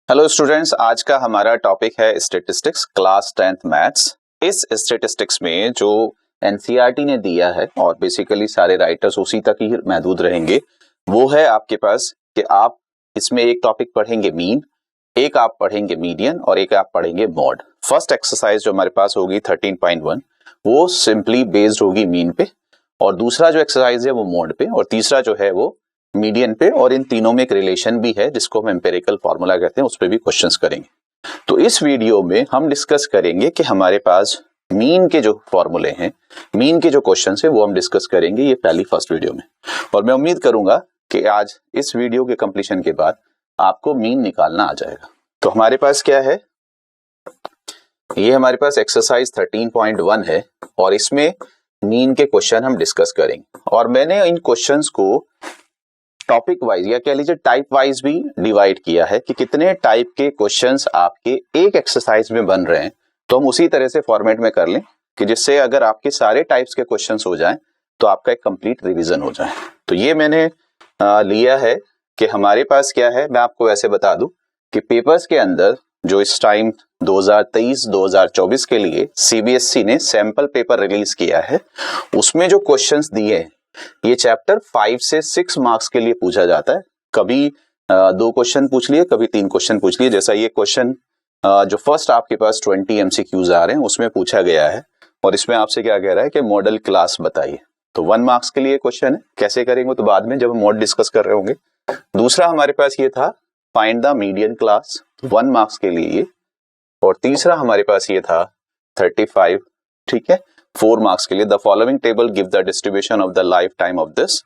Hello students, आज का हमारा टॉपिक है स्टैटिस्टिक्स क्लास 10th मैथ्स। इस स्टैटिस्टिक्स में जो एनसीईआरटी ने दिया है और बेसिकली सारे राइटर्स उसी तक ही महदूद रहेंगे, वो है आपके पास कि आप इसमें एक टॉपिक पढ़ेंगे मीन, एक आप पढ़ेंगे मीडियन और एक आप पढ़ेंगे मॉड। फर्स्ट एक्सरसाइज जो हमारे पास होगी 13.1 वो सिंपली बेस्ड होगी मीन पे, और दूसरा जो एक्सरसाइज है वो मॉड पे, और तीसरा जो है वो मीडियन पे। और इन तीनों में एक रिलेशन भी है जिसको हम एम्पिरिकल फार्मूला कहते हैं, उस पर भी क्वेश्चंस करेंगे। तो इस वीडियो में हम डिस्कस करेंगे कि हमारे पास मीन के जो फॉर्मूले हैं, मीन के जो क्वेश्चंस हैं वो हम डिस्कस करेंगे ये पहली फर्स्ट वीडियो में। और मैं उम्मीद करूंगा कि आज इस वीडियो के कंप्लीशन के बाद आपको मीन निकालना आ जाएगा। तो हमारे पास क्या है, ये हमारे पास एक्सरसाइज 13.1 है और इसमें मीन के क्वेश्चन हम डिस्कस करेंगे। और मैंने इन क्वेश्चंस को टॉपिक वाइज या कह लीजिए टाइप वाइज भी डिवाइड किया है कि कितने टाइप के क्वेश्चंस आपके एक एक्सरसाइज में बन रहे हैं। तो हम उसी तरह से फॉर्मेट में कर लें कि जिससे अगर आपके सारे टाइप्स के क्वेश्चंस हो जाएं तो आपका एक कंप्लीट रिवीजन हो जाए। तो ये मैंने लिया है कि हमारे पास क्या है, मैं आपको वैसे बता दूं कि पेपर्स के अंदर जो इस टाइम 2023-2024 के लिए सीबीएसई ने सैंपल पेपर रिलीज किया है, उसमें जो क्वेश्चंस दिए हैं ये चैप्टर 5 से 6 मार्क्स के लिए पूछा जाता है। कभी 2 क्वेश्चन पूछ लिए, कभी 3 क्वेश्चन पूछ लिए। जैसा ये क्वेश्चन जो फर्स्ट आपके पास 20 एमसीक्यूज आ रहे हैं उसमें पूछा गया है, और इसमें आपसे क्या कह रहा है कि मॉडल क्लास बताइए। तो 1 मार्क्स के लिए क्वेश्चन है, कैसे करेंगे तो बाद में जब हम मॉडल डिस्कस कर रहे होंगे। दूसरा हमारे पास ये था find the median class, 1 marks के लिए ये। और तीसरा हमारे पास ये था 35, ठीक है, 4 मार्क्स के लिए। The following table give the distribution of the life time of this,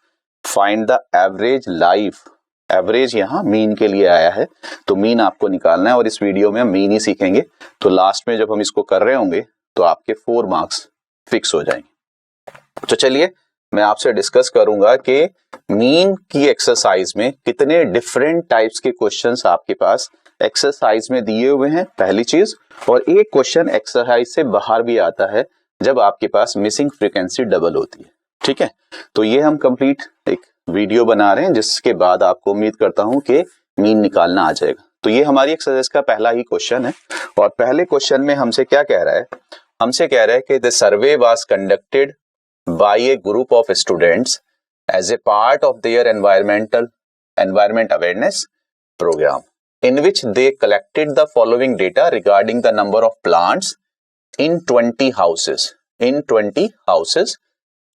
find the average life. Average यहाँ मीन के लिए आया है, तो मीन आपको निकालना है और इस वीडियो में हम मीन ही सीखेंगे। तो लास्ट में जब हम इसको कर रहे होंगे तो आपके 4 मार्क्स फिक्स हो जाएंगे। तो चलिए मैं आपसे डिस्कस करूंगा कि मीन की एक्सरसाइज में कितने डिफरेंट टाइप्स के क्वेश्चंस आपके पास एक्सरसाइज में दिए हुए हैं, पहली चीज। और एक क्वेश्चन एक्सरसाइज से बाहर भी आता है जब आपके पास मिसिंग फ्रीक्वेंसी डबल होती है, ठीक है। तो ये हम कंप्लीट एक वीडियो बना रहे हैं जिसके बाद आपको उम्मीद करता हूं कि मीन निकालना आ जाएगा। तो ये हमारी एक्सरसाइज का पहला ही क्वेश्चन है, और पहले क्वेश्चन में हमसे क्या कह रहा है, हमसे कह रहा है कि the survey was conducted by a group of students as a part of their environment awareness programme in which they collected the following data regarding the number of plants in 20 houses. In 20 houses,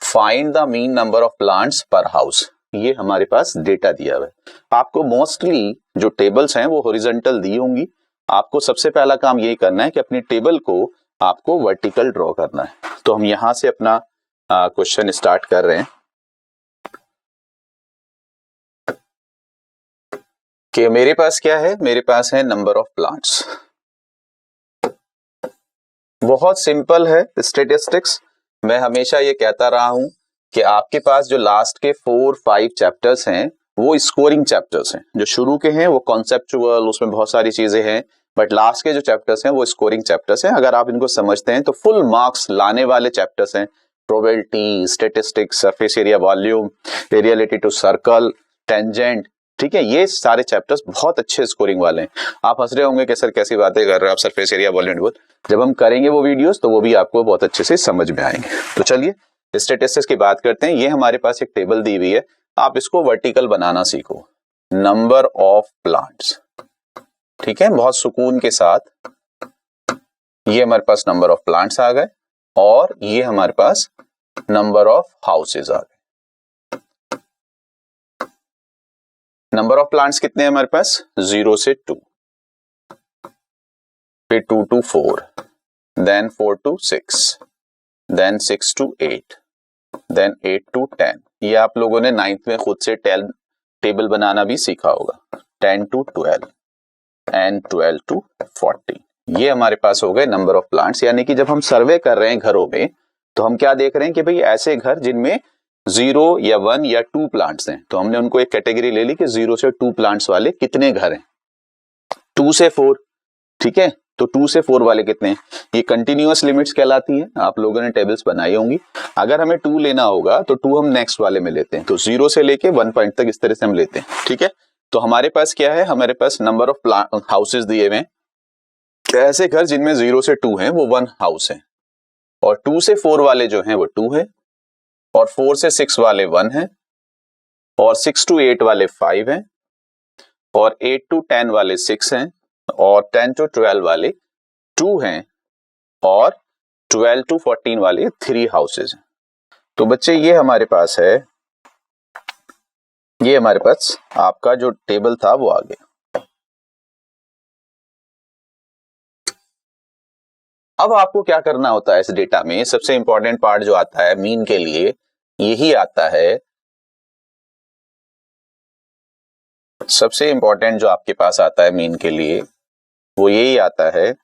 find the mean number of plants per house. ये हमारे पास data दिया हुआ है। आपको mostly जो tables हैं वो horizontal दी होंगी। आपको सबसे पहला काम यही करना है कि अपनी टेबल को आपको वर्टिकल ड्रॉ करना है। तो हम यहां से अपना क्वेश्चन स्टार्ट कर रहे हैं कि मेरे पास क्या है, मेरे पास है नंबर ऑफ प्लांट्स। बहुत सिंपल है स्टैटिस्टिक्स। मैं हमेशा ये कहता रहा हूं कि आपके पास जो लास्ट के 4-5 चैप्टर्स हैं वो स्कोरिंग चैप्टर्स हैं। जो शुरू के हैं वो कॉन्सेप्चुअल, उसमें बहुत सारी चीजें हैं, बट लास्ट के जो चैप्टर्स हैं वो स्कोरिंग चैप्टर्स हैं। अगर आप इनको समझते हैं तो फुल मार्क्स लाने वाले चैप्टर्स हैं। Probability, statistics, surface area, volume, area related to circle, tangent, ठीक है, ये सारे चैप्टर्स बहुत अच्छे स्कोरिंग वाले हैं। आप हंस रहे होंगे कि सर कैसी बातें कर रहे हो आप, सरफेस एरिया, वॉल्यूम। जब हम करेंगे वो वीडियोस तो वो भी आपको बहुत अच्छे से समझ में आएंगे। तो चलिए स्टैटिस्टिक्स की बात करते हैं। ये हमारे पास एक टेबल दी हुई है, आप इसको वर्टिकल बनाना सीखो। नंबर ऑफ प्लांट्स, ठीक है, बहुत सुकून के साथ। ये हमारे पास नंबर ऑफ प्लांट्स आ गए और ये हमारे पास नंबर ऑफ हाउसेज आ गए। नंबर ऑफ प्लांट्स कितने हैं हमारे पास, 0 से 2, फिर 2 to 4, then 4 to 6, then 6 to 8, then 8 to 10। ये आप लोगों ने 9th में खुद से टेबल बनाना भी सीखा होगा। 10 to 12 एंड 12 to 14। ये हमारे पास हो गए नंबर ऑफ प्लांट्स। यानी कि जब हम सर्वे कर रहे हैं घरों में तो हम क्या देख रहे हैं कि भाई ऐसे घर जिनमें 0 या 1 या 2 प्लांट्स हैं, तो हमने उनको एक कैटेगरी ले ली कि 0 से 2 प्लांट्स वाले कितने घर हैं। 2 से 4, ठीक है, तो 2 से 4 वाले कितने हैं, ये कंटिन्यूअस लिमिट्स कहलाती है। आप लोगों ने टेबल्स बनाई होंगी। अगर हमें 2 लेना होगा तो 2 हम नेक्स्ट वाले में लेते हैं, तो 0 से लेके 1 पॉइंट तक इस तरह से हम लेते हैं, ठीक है। तो हमारे पास क्या है, हमारे पास नंबर ऑफ हाउसेज दिए हुए हैं। ऐसे घर जिनमें 0 से 2 हैं वो 1 हाउस है, और 2 से 4 वाले जो हैं वो 2 है, और 4 से 6 वाले 1 हैं, और 6 to 8 वाले 5 हैं, और 8 to 10 वाले 6 हैं, और 10 to 12 वाले 2 हैं, और 12 to 14 वाले 3 हाउसेज हैं। तो बच्चे ये हमारे पास है, ये हमारे पास आपका जो टेबल था वो आ गया। अब आपको क्या करना होता है इस डेटा में, सबसे इंपॉर्टेंट पार्ट जो आता है मीन के लिए यही आता है। सबसे इंपॉर्टेंट जो आपके पास आता है मीन के लिए वो यही आता है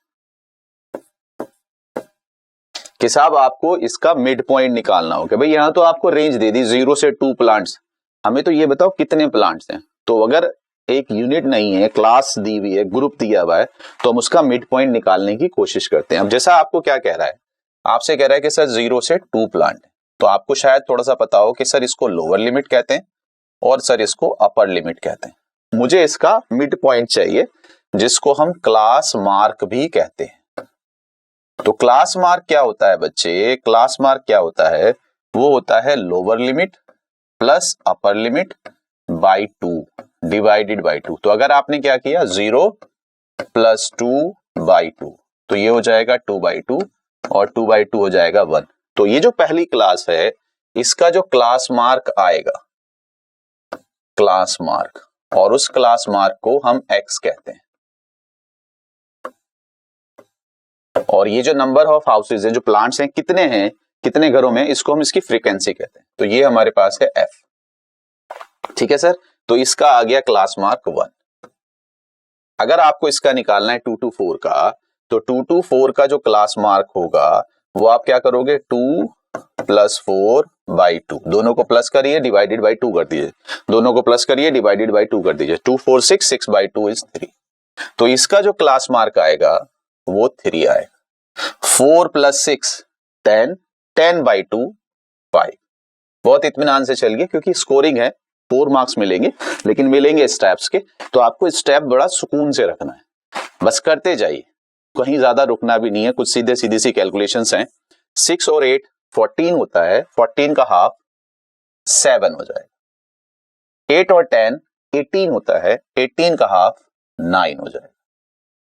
कि साहब आपको इसका मिड पॉइंट निकालना होगा। भाई यहां तो आपको रेंज दे दी 0 से 2 प्लांट्स, हमें तो ये बताओ कितने प्लांट्स हैं। तो अगर एक यूनिट नहीं है, क्लास दी हुई है, ग्रुप दिया हुआ है, तो हम उसका मिड पॉइंट निकालने की कोशिश करते हैं। अब जैसा आपको क्या कह रहा है, आपसे कह रहा है कि सर 0 से 2 प्लांट है, तो आपको शायद थोड़ा सा पता हो कि सर इसको लोअर लिमिट कहते हैं और सर इसको अपर लिमिट कहते हैं। मुझे इसका मिड पॉइंट चाहिए जिसको हम क्लास मार्क भी कहते हैं। तो क्लास मार्क क्या होता है बच्चे, क्लास मार्क क्या होता है, वो होता है lower limit plus upper limit by 2 divided by 2। तो अगर आपने क्या किया 0 प्लस 2 बाई 2, तो ये हो जाएगा 2 बाई 2, और 2 बाई 2 हो जाएगा 1। तो ये जो पहली क्लास है इसका जो क्लास मार्क आएगा, क्लास मार्क, और उस क्लास मार्क को हम x कहते हैं। और ये जो नंबर ऑफ हाउसेज है, जो प्लांट्स हैं, कितने हैं, कितने घरों में, इसको हम इसकी फ्रीक्वेंसी कहते हैं। तो ये हमारे पास है f। ठीक है सर, तो इसका आ गया क्लास मार्क 1। अगर आपको इसका निकालना है 2 to 4 का, तो 2 to 4 का जो क्लास मार्क होगा वो आप क्या करोगे, 2 प्लस 4 बाई 2, दोनों को प्लस करिए डिवाइडेड बाई 2 कर दीजिए, दोनों को प्लस करिए डिवाइडेड बाई 2 कर दीजिए। 2 4 6, 6 बाई 2 इज 3। तो इसका जो क्लास मार्क आएगा वो 3 आएगा। 4 प्लस 6 10, 10 बाई 2 5। बहुत इत्मीनान से चलिए क्योंकि स्कोरिंग है, 4 मार्क्स मिलेंगे, लेकिन मिलेंगे स्टेप्स के, तो आपको स्टेप बड़ा सुकून से रखना है, बस करते जाइए, कहीं ज्यादा रुकना भी नहीं है। कुछ सीधे सीधी सी कैलकुलेशंस हैं। 6 और 8 14 होता है, 14 का हाफ 7 हो जाएगा। 8 और 10 18 होता है, 18 का हाफ 9 हो जाएगा।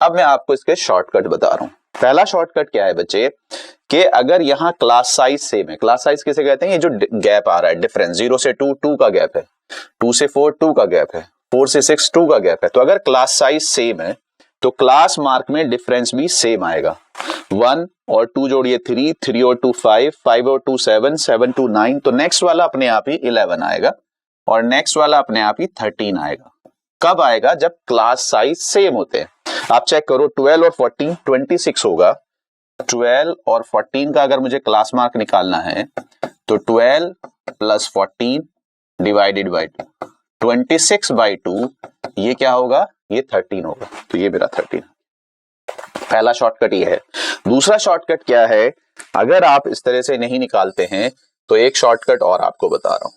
अब मैं आपको इसके शॉर्टकट बता रहा हूं। पहला शॉर्टकट क्या है बच्चे, कि अगर यहां क्लास साइज सेम है, क्लास साइज किसे कहते हैं, ये जो गैप आ रहा है डिफरेंस, 0 से 2 2 का गैप है, 2 से 4 2 का गैप है, 4 से 6 2 का गैप है, तो अगर क्लास साइज सेम है तो क्लास मार्क में डिफरेंस भी सेम आएगा। 1 और 2 जोड़िए 3, 3 और 2 5, 5 और 2 7, 7 2 9, तो नेक्स्ट वाला अपने आप ही 11 आएगा, और नेक्स्ट वाला अपने आप ही 13 आएगा। कब आएगा, जब क्लास साइज सेम होते हैं। आप चेक करो 12 और 14 26 होगा। 12 और 14 का अगर मुझे क्लास मार्क निकालना है तो 12 प्लस 14 डिवाइडेड बाई 2, 26 बाई 2, ये क्या होगा, ये 13 होगा। तो ये मेरा 13। पहला शॉर्टकट ये है। दूसरा शॉर्टकट क्या है, अगर आप इस तरह से नहीं निकालते हैं तो एक शॉर्टकट और आपको बता रहा हूं।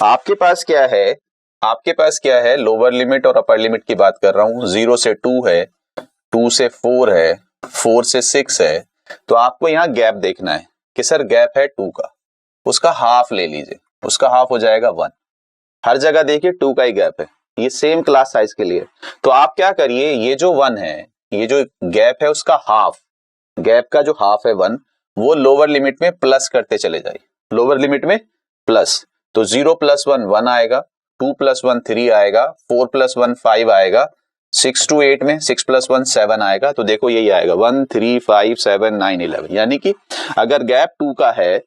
आपके पास क्या है, आपके पास क्या है, लोअर लिमिट और अपर लिमिट की बात कर रहा हूं। 0 से 2 है, 2 से 4 है, 4 से 6 है, तो आपको यहां गैप देखना है कि सर गैप है 2 का, उसका हाफ ले लीजिए, उसका हाफ हो जाएगा 1। हर जगह देखिए 2 का ही गैप है, ये सेम क्लास साइज के लिए। तो आप क्या करिए, ये जो 1 है, ये जो गैप है उसका हाफ, गैप का जो हाफ है 1, वो लोअर लिमिट में प्लस करते चले जाइए, लोअर लिमिट में प्लस। तो 0 प्लस 1 1 आएगा, 2 प्लस 1 3 आएगा, 4 प्लस 1 5 आएगा, 6 to 8 में 6 प्लस 1 7 आएगा। तो देखो यही आएगा 1 3 5 7 9 11। यानी कि अगर गैप 2 का है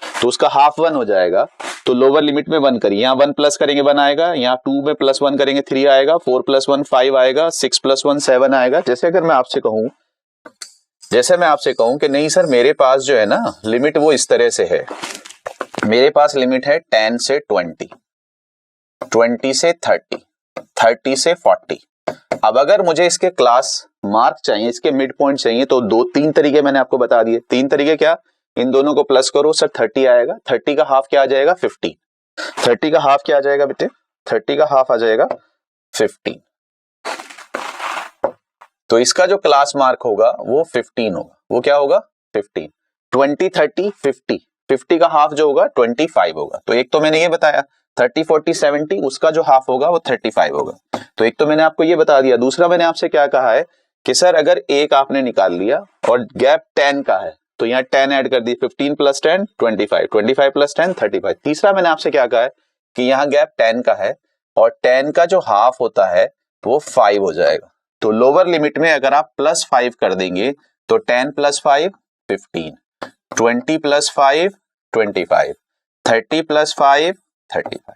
तो उसका हाफ 1 हो जाएगा। तो लोअर लिमिट में 1 करिए, यहाँ 1 प्लस करेंगे 1 आएगा, यहाँ 2 में प्लस 1 करेंगे 3 आएगा, 4 प्लस 1 5 आएगा, 6 प्लस 1 7 आएगा। जैसे अगर मैं आपसे कहूं कि नहीं सर मेरे पास जो है ना लिमिट वो इस तरह से है, मेरे पास लिमिट है 10 से 20, 20 से 30, 30 से 40। अब अगर मुझे इसके क्लास मार्क चाहिए, इसके मिड पॉइंट चाहिए, तो 2-3 तरीके मैंने आपको बता दिए। 3 तरीके क्या, इन दोनों को प्लस करो सर 30 आएगा, 30 का हाफ क्या आ जाएगा 50, 30 का हाफ क्या आ जाएगा बेटे? 30 का हाफ आ जाएगा 15। तो इसका जो क्लास मार्क होगा वो 15 होगा। वो क्या होगा? 15। 20 30 50, 50 का हाफ जो होगा 25 होगा। तो एक तो मैंने ये बताया 30 40 70, उसका जो हाफ होगा वो 35 होगा। तो एक तो मैंने आपको ये बता दिया। दूसरा मैंने आपसे क्या कहा है कि सर अगर एक आपने निकाल लिया और गैप 10 का है तो यहाँ 10 ऐड कर दी, 15 प्लस 10 25, 25 प्लस 10 35। तीसरा मैंने आपसे क्या कहा है कि यहाँ गैप 10 का है और 10 का जो हाफ होता है वो 5 हो जाएगा। तो लोअर लिमिट में अगर आप +5 कर देंगे तो 10 + 5 15, 20 + 5 25, 30 + 5 35।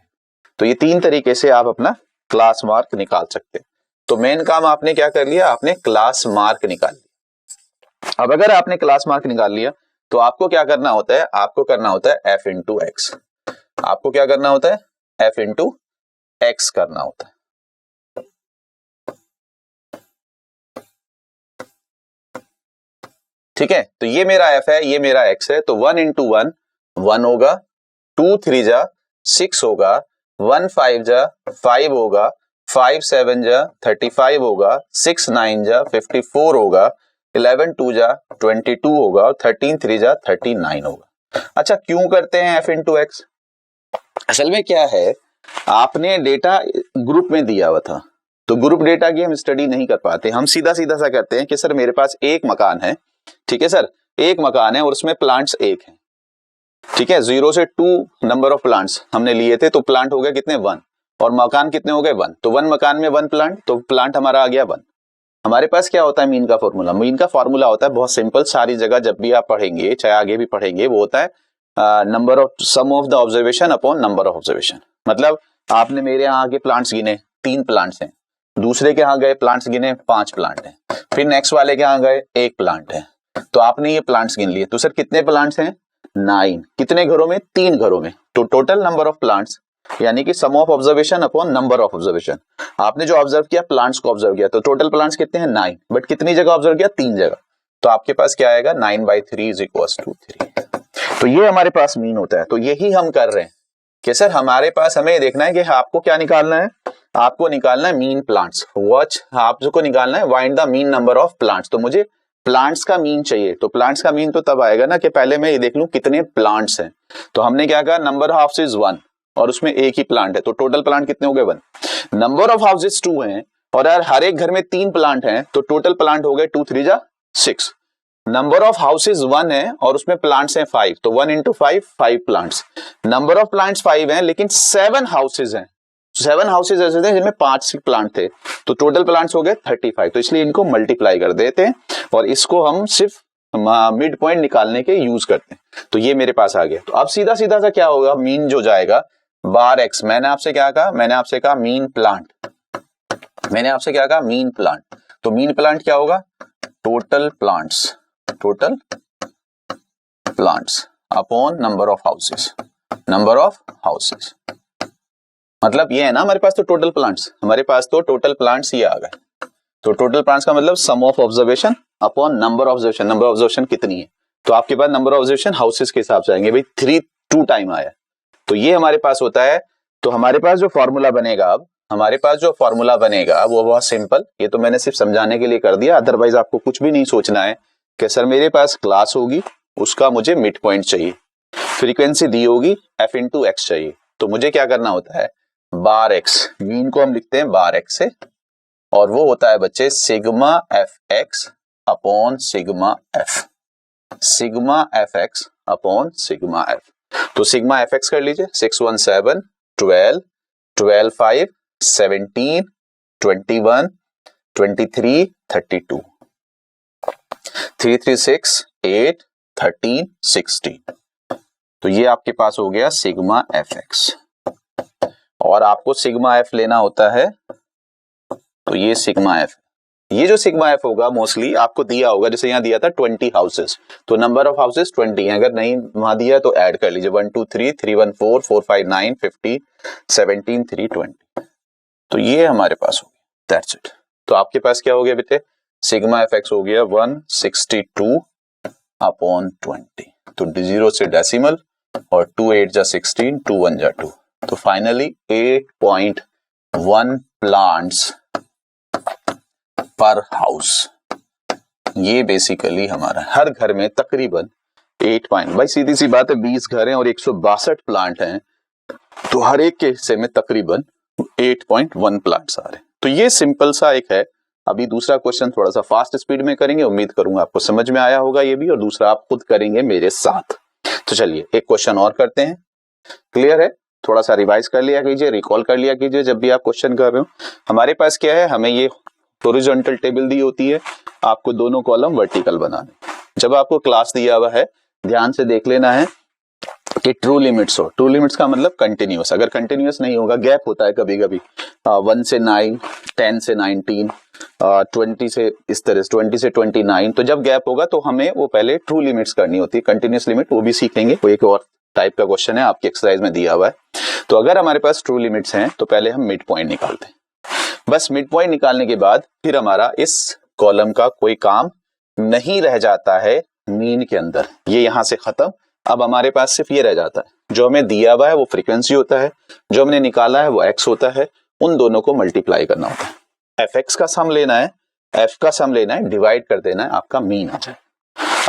तो ये 3 तरीके से आप अपना क्लास मार्क निकाल सकते हैं। तो मेन काम आपने क्या कर लिया? आपने क्लास मार्क निकाल लिया। अब अगर आपने क्लास मार्क निकाल लिया तो आपको क्या करना होता है? आपको करना होता है f × x। आपको क्या करना होता है? f × x करना होता है। ठीक है, तो ये मेरा f है, ये मेरा x है। तो 1 × 1 1 होगा, 2 3 जा 6 होगा, 1 5 जा 5 होगा, 5 7 जा 35 होगा, 6 9 जा 54 होगा, 11 2 जा 22 होगा और 13 3 जा 39 होगा। अच्छा, क्यों करते हैं f × x? असल में क्या है, आपने डेटा ग्रुप में दिया हुआ था तो ग्रुप डेटा की हम स्टडी नहीं कर पाते। हम सीधा सीधा सा करते हैं कि सर मेरे पास एक मकान है, ठीक है सर, एक मकान है और उसमें प्लांट्स एक हैं, ठीक है, 0 से 2 नंबर ऑफ प्लांट्स हमने लिए थे। तो प्लांट हो गए कितने? 1। और मकान कितने हो गए? 1। तो 1 मकान में 1 प्लांट, तो प्लांट हमारा आ गया 1। हमारे पास क्या होता है मीन का फॉर्मूला? मीन का फॉर्मूला होता है बहुत सिंपल, सारी जगह जब भी आप पढ़ेंगे, चाहे आगे भी पढ़ेंगे, वो होता है number of sum of the observation upon number of observation. मतलब आपने मेरे यहाँ आगे प्लांट्स गिने, 3 प्लांट्स हैं, दूसरे के यहाँ गए प्लांट्स गिने, 5 प्लांट हैं, फिर नेक्स्ट वाले के यहाँ गए 1 प्लांट है, तो आपने ये प्लांट्स गिन लिए। तो सर कितने प्लांट्स हैं? 9। कितने घरों में? 3 घरों में। तो टोटल नंबर ऑफ प्लांट्स यानी कि sum of observation upon number of observation. आपने जो ऑब्जर्व किया प्लांट्स को ऑब्जर्व किया, तो टोटल प्लांट्स कितने हैं? 9। बट कितनी जगह ऑब्जर्व किया? 3 जगह। तो आपके पास क्या आएगा? 9/3 = 3। तो ये हमारे पास मीन होता है। तो यही हम कर रहे हैं कि सर हमारे पास हमें देखना है कि आपको क्या निकालना है? आपको निकालना है मीन प्लांट्स। वॉच, आपको निकालना है find the mean number of plants. तो मुझे प्लांट्स का मीन चाहिए। तो प्लांट्स का मीन तो तब आएगा ना कि पहले मैं ये देख लूं कितने प्लांट्स हैं। तो हमने क्या कहा? नंबर ऑफ हाउसेज 1 और उसमें एक ही प्लांट है, तो टोटल प्लांट कितने हो गए? 1। नंबर ऑफ हाउसेज 2 हैं और यार हर एक घर में 3 प्लांट हैं, तो टोटल प्लांट हो गए 2 3 जा 6। नंबर ऑफ हाउसेज 1 है और उसमें प्लांट्स हैं 5, तो 1 × 5 5 प्लांट्स। नंबर ऑफ प्लांट्स 5 हैं लेकिन 7 हाउसेज हैं, 7 हाउसेज ऐसे थे जिनमें 5 प्लांट थे, तो टोटल प्लांट्स हो गए 35। तो इसलिए इनको मल्टीप्लाई कर देते हैं और इसको हम सिर्फ मिड पॉइंट निकालने के यूज करते हैं। तो ये मेरे पास आ गया। तो अब सीधा सीधा सा क्या होगा? मीन जो जाएगा /x। मैंने आपसे क्या कहा? मैंने आपसे कहा मीन प्लांट। मैंने आपसे क्या कहा? Mean plant. तो मीन प्लांट क्या होगा? Total plants, total plants upon number of houses, number of houses. मतलब ये है ना, हमारे पास तो टोटल प्लांट्स, हमारे पास तो टोटल प्लांट्स ये आ गए। तो टोटल प्लांट्स का मतलब sum of observation upon number of observation. Number of observation कितनी है? तो आपके पास नंबर ऑफ ऑब्जर्वेशन हाउसेस के हिसाब से आएंगे भाई, 3 2 टाइम आया, तो ये हमारे पास होता है। तो हमारे पास जो फॉर्मूला बनेगा, अब हमारे पास जो फॉर्मूला बनेगा वो बहुत सिंपल, ये तो मैंने सिर्फ समझाने के लिए कर दिया, अदरवाइज आपको कुछ भी नहीं सोचना है कि सर मेरे पास क्लास होगी, उसका मुझे मिड पॉइंट चाहिए, फ्रीक्वेंसी दी होगी, f × x चाहिए। तो मुझे क्या करना होता है? /x, मीन को हम लिखते हैं /x से, और वो होता है बच्चे sigma fx upon sigma f, sigma fx upon sigma f। तो सिग्मा fx कर लीजिए, 6 1 7 12 12 5 17 21 23 32 3 3 6 8 13 16। तो ये आपके पास हो गया सिग्मा fx। और आपको सिग्मा f लेना होता है, तो ये सिग्मा f, ये जो सिग्मा f होगा मोस्टली आपको दिया होगा, जैसे यहाँ दिया था 20 हाउसेस, तो नंबर ऑफ हाउसेस 20 है। अगर नहीं वहां दिया तो ऐड कर लीजिए, 1 2 3 3 1 4 4 5 9 50 17 3 20। तो ये हमारे पास हो गया, दैट्स इट। तो आपके पास क्या हो गया बेटे? सिग्मा fx हो गया 162 अपॉन 20। तो 0 से डेसिमल और 2 8 जा 16, 2 1 जा 2, तो फाइनली 8.1 प्लांट्स पर हाउस, ये बेसिकली हमारा हर घर में तकरीबन 8 पॉइंट, भाई सीधी सी बात है 20 घर हैं और 162 प्लांट हैं, तो हर एक के हिस्से में तकरीबन 8.1 प्लांट्स आ रहे हैं। तो ये सिंपल सा एक है। अभी दूसरा क्वेश्चन थोड़ा सा फास्ट स्पीड में करेंगे, उम्मीद करूंगा आपको समझ में आया होगा ये भी, और दूसरा आप खुद करेंगे मेरे साथ। तो चलिए एक क्वेश्चन और करते हैं। क्लियर है? थोड़ा सा रिवाइज कर लिया कीजिए, रिकॉल कर लिया कीजिए जब भी आप क्वेश्चन कर रहे हो। हमारे पास क्या है, हमें ये हॉरिजॉन्टल टेबल दी होती है, आपको दोनों कॉलम वर्टिकल बनाने। जब आपको क्लास दिया हुआ है ध्यान से देख लेना है कि ट्रू लिमिट्स हो। ट्रू लिमिट्स का मतलब कंटिन्यूअस, अगर कंटिन्यूअस नहीं होगा, गैप होता है कभी कभी 1 से 9, 10 से 19, 20 से इस तरह से 20 से 29, तो जब गैप होगा तो हमें वो पहले ट्रू लिमिट्स करनी होती है। कंटिन्यूअस लिमिट वो भी सीखेंगे, वो एक और टाइप का क्वेश्चन है आपकी एक्सरसाइज में दिया हुआ है। तो अगर हमारे पास ट्रू लिमिट्स हैं तो पहले हम मिड पॉइंट निकालते हैं। बस मिड पॉइंट निकालने के बाद फिर हमारा इस कॉलम का कोई काम नहीं रह जाता है मीन के अंदर, ये यहां से खत्म। अब हमारे पास सिर्फ ये रह जाता है, जो हमें दिया हुआ है वो फ्रीक्वेंसी होता है, जो हमने निकाला है वो एक्स होता है, उन दोनों को मल्टीप्लाई करना होता है। एफ एक्स का सम लेना है, एफ का सम लेना है, डिवाइड कर देना है, आपका मीन आ जाए।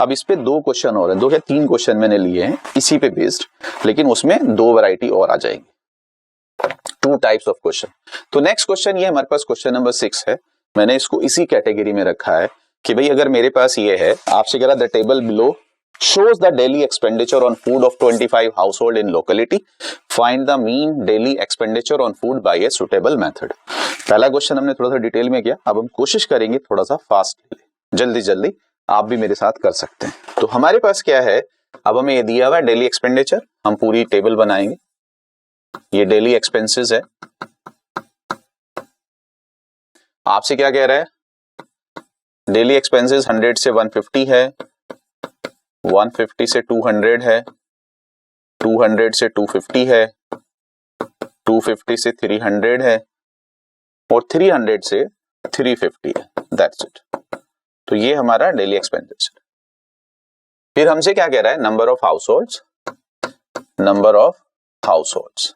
अब इस पे 2 क्वेश्चन और हैं, 2 या 3 क्वेश्चन मैंने लिए हैं इसी पे बेस्ड, लेकिन उसमें 2 वैरायटी और आ जाएंगी, 2 टाइप्स ऑफ क्वेश्चन। तो नेक्स्ट क्वेश्चन ये हमारे पास क्वेश्चन नंबर 6 है। मैंने इसको इसी कैटेगरी में रखा है कि भाई अगर मेरे पास ये है, आपसे कह रहा the table below shows the daily expenditure on food of 25 household in locality, find the mean daily expenditure on food by a suitable method। पहला क्वेश्चन हमने थोड़ा सा डिटेल में किया, अब हम कोशिश करेंगे थोड़ा सा फास्ट, जल्दी जल्दी आप भी मेरे साथ कर सकते हैं। तो हमारे पास क्या है, अब हमें ये दिया हुआ है डेली एक्सपेंडिचर, हम पूरी टेबल बनाएंगे। ये डेली एक्सपेंसेस है, आपसे क्या कह रहा है, डेली एक्सपेंसेस 100 से 150 है, 150 से 200 है, 200 से 250 है, 250 से 300 है, और 300 से 350 है। That's it. तो ये हमारा डेली एक्सपेंडिचर। फिर हमसे क्या कह रहा है, number of households, number of households.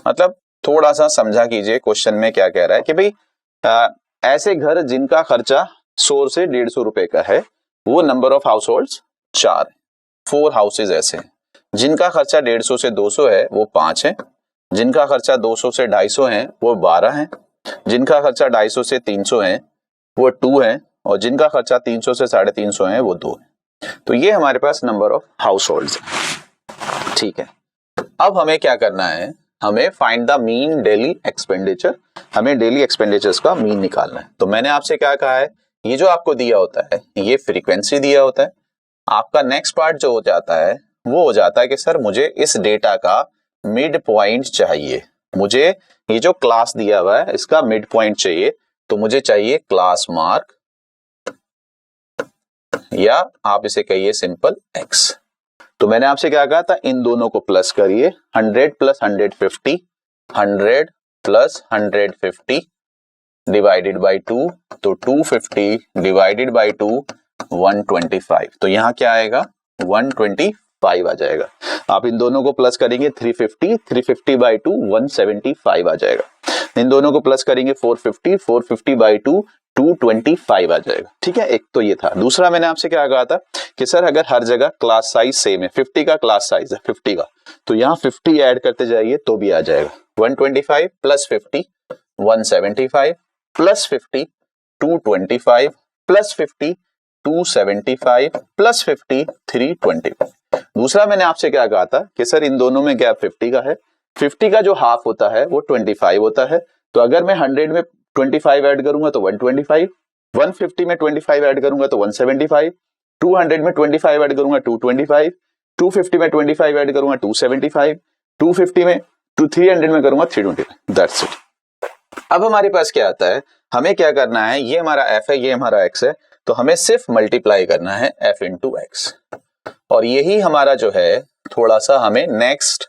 मतलब थोड़ा सा समझा कीजिए क्वेश्चन में क्या कह रहा है कि भाई ऐसे घर जिनका खर्चा 100 से 150 रुपए का है, वो नंबर ऑफ हाउसहोल्ड्स 4 है। 4 हाउसेज ऐसे हैं जिनका खर्चा 150 से 200 है, वो 5 है। जिनका खर्चा 200 से 250 है, वो 12 है। जिनका खर्चा 250 से 300 है, वो 2 है, और जिनका खर्चा 300 से 350 है, वो 2 है। तो ये हमारे पास नंबर ऑफ हाउसहोल्ड्स है। ठीक है, अब हमें क्या करना है, हमें find the mean daily expenditure, हमें डेली एक्सपेंडिचर्स का मीन निकालना है। तो मैंने आपसे क्या कहा है, ये जो आपको दिया होता है ये फ्रीक्वेंसी दिया होता है। आपका नेक्स्ट पार्ट जो हो जाता है वो हो जाता है कि सर मुझे इस डेटा का मिड पॉइंट चाहिए, मुझे ये जो क्लास दिया हुआ है इसका मिड पॉइंट चाहिए, तो मुझे चाहिए क्लास मार्क, या आप इसे कहिए सिंपल एक्स। तो मैंने आपसे क्या कहा था, इन दोनों को प्लस करिए, 100 प्लस 150, 100 प्लस 150 डिवाइडेड बाई 2, तो 250 डिवाइडेड बाई 2 125। तो यहां क्या आएगा, 125 आ जाएगा। आप इन दोनों को प्लस करेंगे 350, 350 बाई 2 175 आ जाएगा। इन दोनों को प्लस करेंगे 450, 450 बाई 2 225 आ जाएगा। ठीक है, एक तो ये था। दूसरा मैंने आपसे क्या कहा था कि सर अगर हर जगह क्लास साइज सेम है, 50 का क्लास साइज है 50 का, तो यहाँ 50 ऐड करते जाइए तो भी आ जाएगा। 125 प्लस 50 175 प्लस 50 225 प्लस 50 275 प्लस 50 325। दूसरा मैंने आपसे क्या कहा था कि सर इन दोनों में गैप 50 का है, 50 का जो हाफ होता है वो 25 होता है। तो अगर मैं 100 में 25 ऐड करूंगा तो 125, 150 में 25 ऐड करूंगा तो 175, 200 में 25 ऐड करूंगा 225, 250 में 25 ऐड करूंगा 275, 250 में 300 में करूंगा 325। That's it. अब हमारे पास क्या आता है, हमें क्या करना है, ये हमारा f है, ये हमारा x है, तो हमें सिर्फ मल्टीप्लाई करना है f इंटू एक्स। और यही हमारा जो है थोड़ा सा हमें नेक्स्ट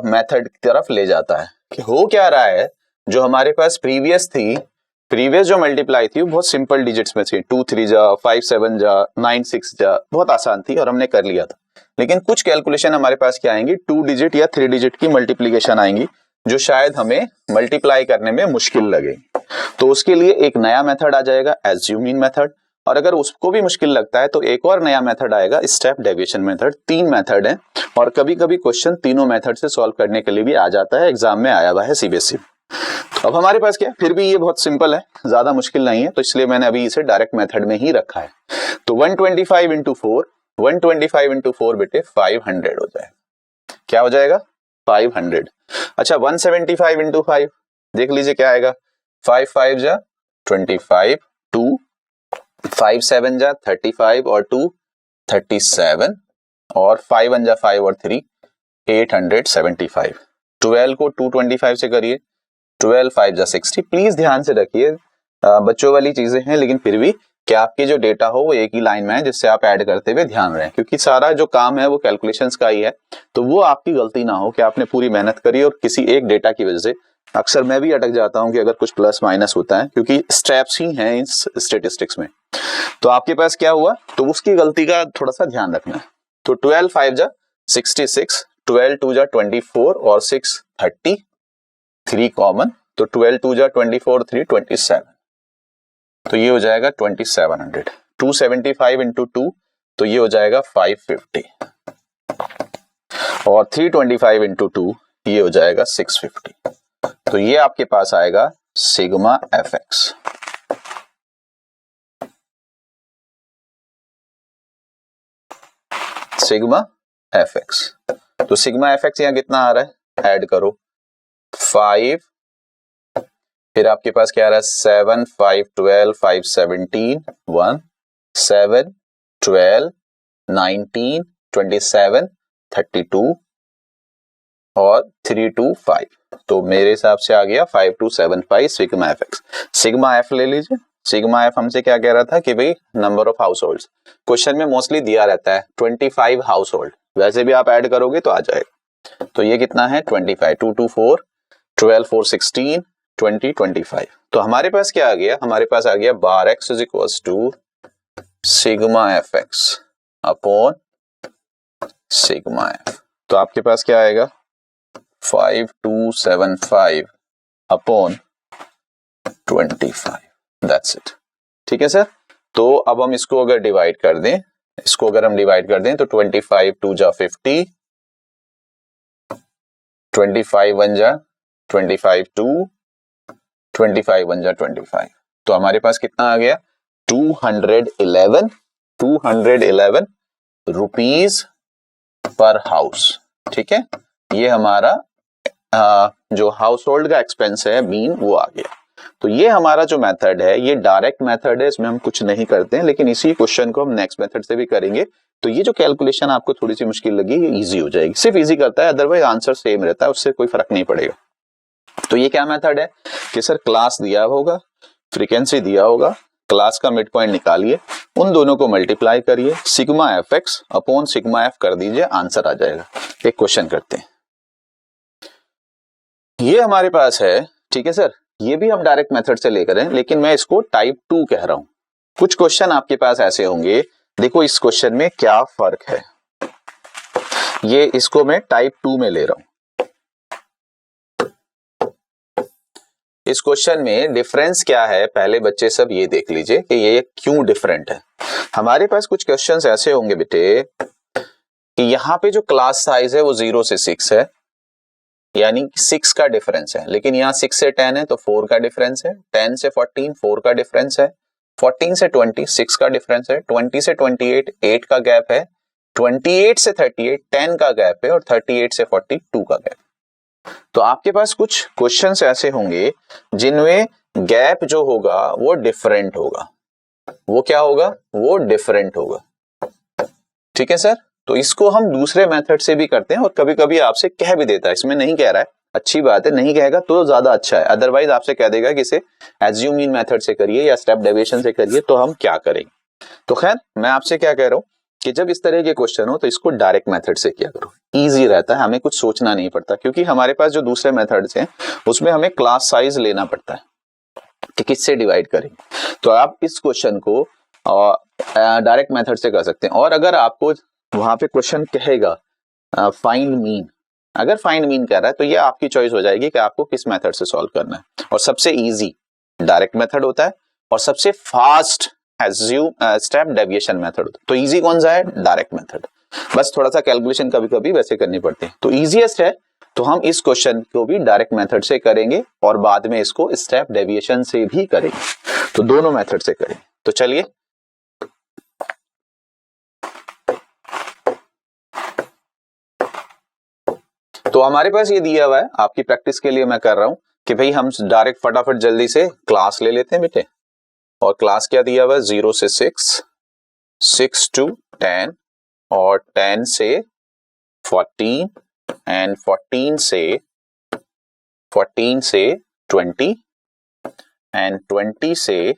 मेथड की तरफ ले जाता है कि हो क्या रहा है, जो हमारे पास प्रीवियस थी प्रीवियस जो मल्टीप्लाई थी वो बहुत सिंपल डिजिट्स में थी, 2 3 जा, 5 7 जा, 9 6 जा, बहुत आसान थी और हमने कर लिया था। लेकिन कुछ कैलकुलेशन हमारे पास क्या आएंगी, 2 डिजिट या 3 डिजिट की मल्टीप्लीकेशन आएंगी जो शायद हमें मल्टीप्लाई करने में मुश्किल लगे। तो उसके लिए एक नया मेथड आ जाएगा, एज्यूमिंग मेथड, और अगर उसको भी मुश्किल लगता है तो एक और नया मेथड आएगा, स्टेप डेविएशन मेथड। 3 मेथड है और कभी कभी क्वेश्चन तीनों मेथड से सॉल्व करने के लिए भी आ जाता है, एग्जाम में आया हुआ है सीबीएसई। तो अब हमारे पास क्या, फिर भी ये बहुत सिंपल है, ज्यादा मुश्किल नहीं है, तो इसलिए मैंने अभी इसे डायरेक्ट मेथड में ही रखा है। तो 125 इंटू 4, 125 इंटू 4 बेटे 500 हो जाएगा। क्या हो जाएगा, 500। अच्छा 175 इंटू 5 देख लीजिए क्या आएगा, 5 5 जा 25, 2 5 7 जा 35 और 2 37 और 5 1 जा 5 और 3 875। 12 को 225 से करिए, 12 5 जा 60। प्लीज ध्यान से रखिए, बच्चों वाली चीजें हैं लेकिन फिर भी क्या आपके जो डेटा हो वो एक ही लाइन में है, जिससे आप ऐड करते हुए ध्यान रहे, क्योंकि सारा जो काम है वो कैलकुलेशंस का ही है। तो वो आपकी गलती ना हो कि आपने पूरी मेहनत करी और किसी एक डेटा की वजह से, अक्सर मैं भी अटक जाता हूं कि अगर कुछ प्लस माइनस होता है, क्योंकि स्टेप्स ही हैं इस स्टेटिस्टिक्स में। तो आपके पास क्या हुआ, तो उसकी गलती का थोड़ा सा ध्यान रखना है। तो 12 5 जा 66, 12 2 जा 24 और 6 30, 3 कॉमन, तो 12 2 जा 24, 3 27, तो ये हो जाएगा 2700। 275 इंटू 2 तो ये हो जाएगा 550 और 325 इंटू 2 ये हो जाएगा 650। तो ये आपके पास आएगा सिग्मा एफएक्स। सिग्मा एफएक्स, तो सिग्मा एफएक्स यहां कितना आ रहा है, ऐड करो 5, फिर आपके पास क्या आ रहा है 7 5 12 5 17 1 7 12 19 27 32 और 3 2 5, तो मेरे हिसाब से आ गया 5275 सिग्मा एफएक्स। सिग्मा एफ ले लीजिए। सिग्मा एफ हमसे क्या कह रहा था कि भाई number of house hold, question में मोस्टली दिया रहता है 25 हाउस होल्ड, वैसे भी आप ऐड करोगे तो आ जाएगा। तो ये कितना है 25, 2 2 4, 12 4 16, 20 25। तो हमारे पास क्या आ गया, हमारे पास आ गया bar x is equals to sigma f x upon sigma f. तो आपके पास क्या आएगा 5275 अपॉन 25, दैट्स इट। ठीक है सर। तो अब हम इसको अगर डिवाइड कर दें, इसको अगर हम डिवाइड कर दें तो 25 2 जा 50, 25 1 जा 25 2, 25 1 जा 25, तो हमारे पास कितना आ गया 211 रुपीज पर हाउस। ठीक है, ये हमारा जो हाउस होल्ड का एक्सपेंस है मीन वो आ गया। तो ये हमारा जो मेथड है ये डायरेक्ट मेथड है, इसमें हम कुछ नहीं करते हैं, लेकिन इसी क्वेश्चन को हम नेक्स्ट मेथड से भी करेंगे। तो ये जो कैलकुलेशन आपको थोड़ी सी मुश्किल लगी ये इजी हो जाएगी, सिर्फ इजी करता है, अदरवाइज आंसर सेम रहता है, उससे कोई फर्क नहीं पड़ेगा। तो ये क्या मेथड है कि सर क्लास दिया होगा, फ्रीक्वेंसी दिया होगा, क्लास का मिड पॉइंट निकालिए, उन दोनों को मल्टीप्लाई करिए, sigma f x upon sigma F कर दीजिए, आंसर आ जाएगा। एक क्वेश्चन करते हैं, ये हमारे पास है। ठीक है सर, ये भी हम डायरेक्ट मेथड से लेकर हैं, लेकिन मैं इसको टाइप 2 कह रहा हूं। कुछ क्वेश्चन आपके पास ऐसे होंगे, देखो इस क्वेश्चन में क्या फर्क है, ये इसको मैं टाइप 2 में ले रहा हूं। इस क्वेश्चन में डिफरेंस क्या है, पहले बच्चे सब ये देख लीजिए कि ये क्यों डिफरेंट है। हमारे पास कुछ क्वेश्चंस ऐसे होंगे बेटे कि यहां पे जो क्लास साइज है वो 0 से 6 है, यानी 6 का डिफरेंस है, लेकिन यहाँ 6 से 10 है तो 4 का डिफरेंस है, 10 से 14 4 का डिफरेंस है, 14 से 20 6 का डिफरेंस है, 20 से 28 8 का गैप है, 28 से 38 10 का गैप है और 38 से 40 2 का गैप। तो आपके पास कुछ क्वेश्चंस ऐसे होंगे जिनमें गैप जो होगा वो डिफरेंट होगा। वो क्या होगा, वो डिफरेंट होगा। ठीक है सर, तो इसको हम दूसरे मेथड से भी करते हैं और कभी कभी आपसे कह भी देता है, इसमें नहीं कह रहा है, अच्छी बात है, नहीं कहेगा तो ज्यादा अच्छा है, अदरवाइज आपसे कह देगा कि इसे एज्यूमिंग मेथड से करिए या स्टेप डेविएशन से करिए, तो हम क्या करेंगे। तो खैर मैं आपसे क्या कह रहा हूं कि जब इस तरह के क्वेश्चन हो तो इसको डायरेक्ट मेथड से किया करो, इजी रहता है, हमें कुछ सोचना नहीं पड़ता, क्योंकि हमारे पास जो दूसरे मेथड्स हैं उसमें हमें क्लास साइज लेना पड़ता है। कि किससे डिवाइड करेंगे। तो आप इस क्वेश्चन को डायरेक्ट मेथड से कर सकते हैं। और अगर आपको वहां पे क्वेश्चन कहेगा फाइंड मीन, अगर फाइंड मीन कह रहा है तो ये आपकी चॉइस हो जाएगी कि आपको किस मेथड से सॉल्व करना है। और सबसे इजी डायरेक्ट मेथड होता है और सबसे फास्ट स्टेप डेविएशन मेथड होता है। तो इजी कौन सा है? Direct method. बस थोड़ा सा कैलकुलेशन कभी कभी वैसे करनी पड़ती है। तो इजीएस्ट है, तो हम इस क्वेश्चन को भी डायरेक्ट मेथड से करेंगे और बाद में इसको स्टेप डेविएशन से भी करेंगे। तो दोनों मेथड से करेंगे। तो चलिए तो हमारे पास ये दिया हुआ है, आपकी प्रैक्टिस के लिए मैं कर रहा हूं कि भाई हम डायरेक्ट फटाफट जल्दी से क्लास ले लेते हैं बेटे। और क्लास क्या दिया हुआ है? 0 से 6, 6 to 10 और 10 से 14 एंड 14 से 20 एंड 20 से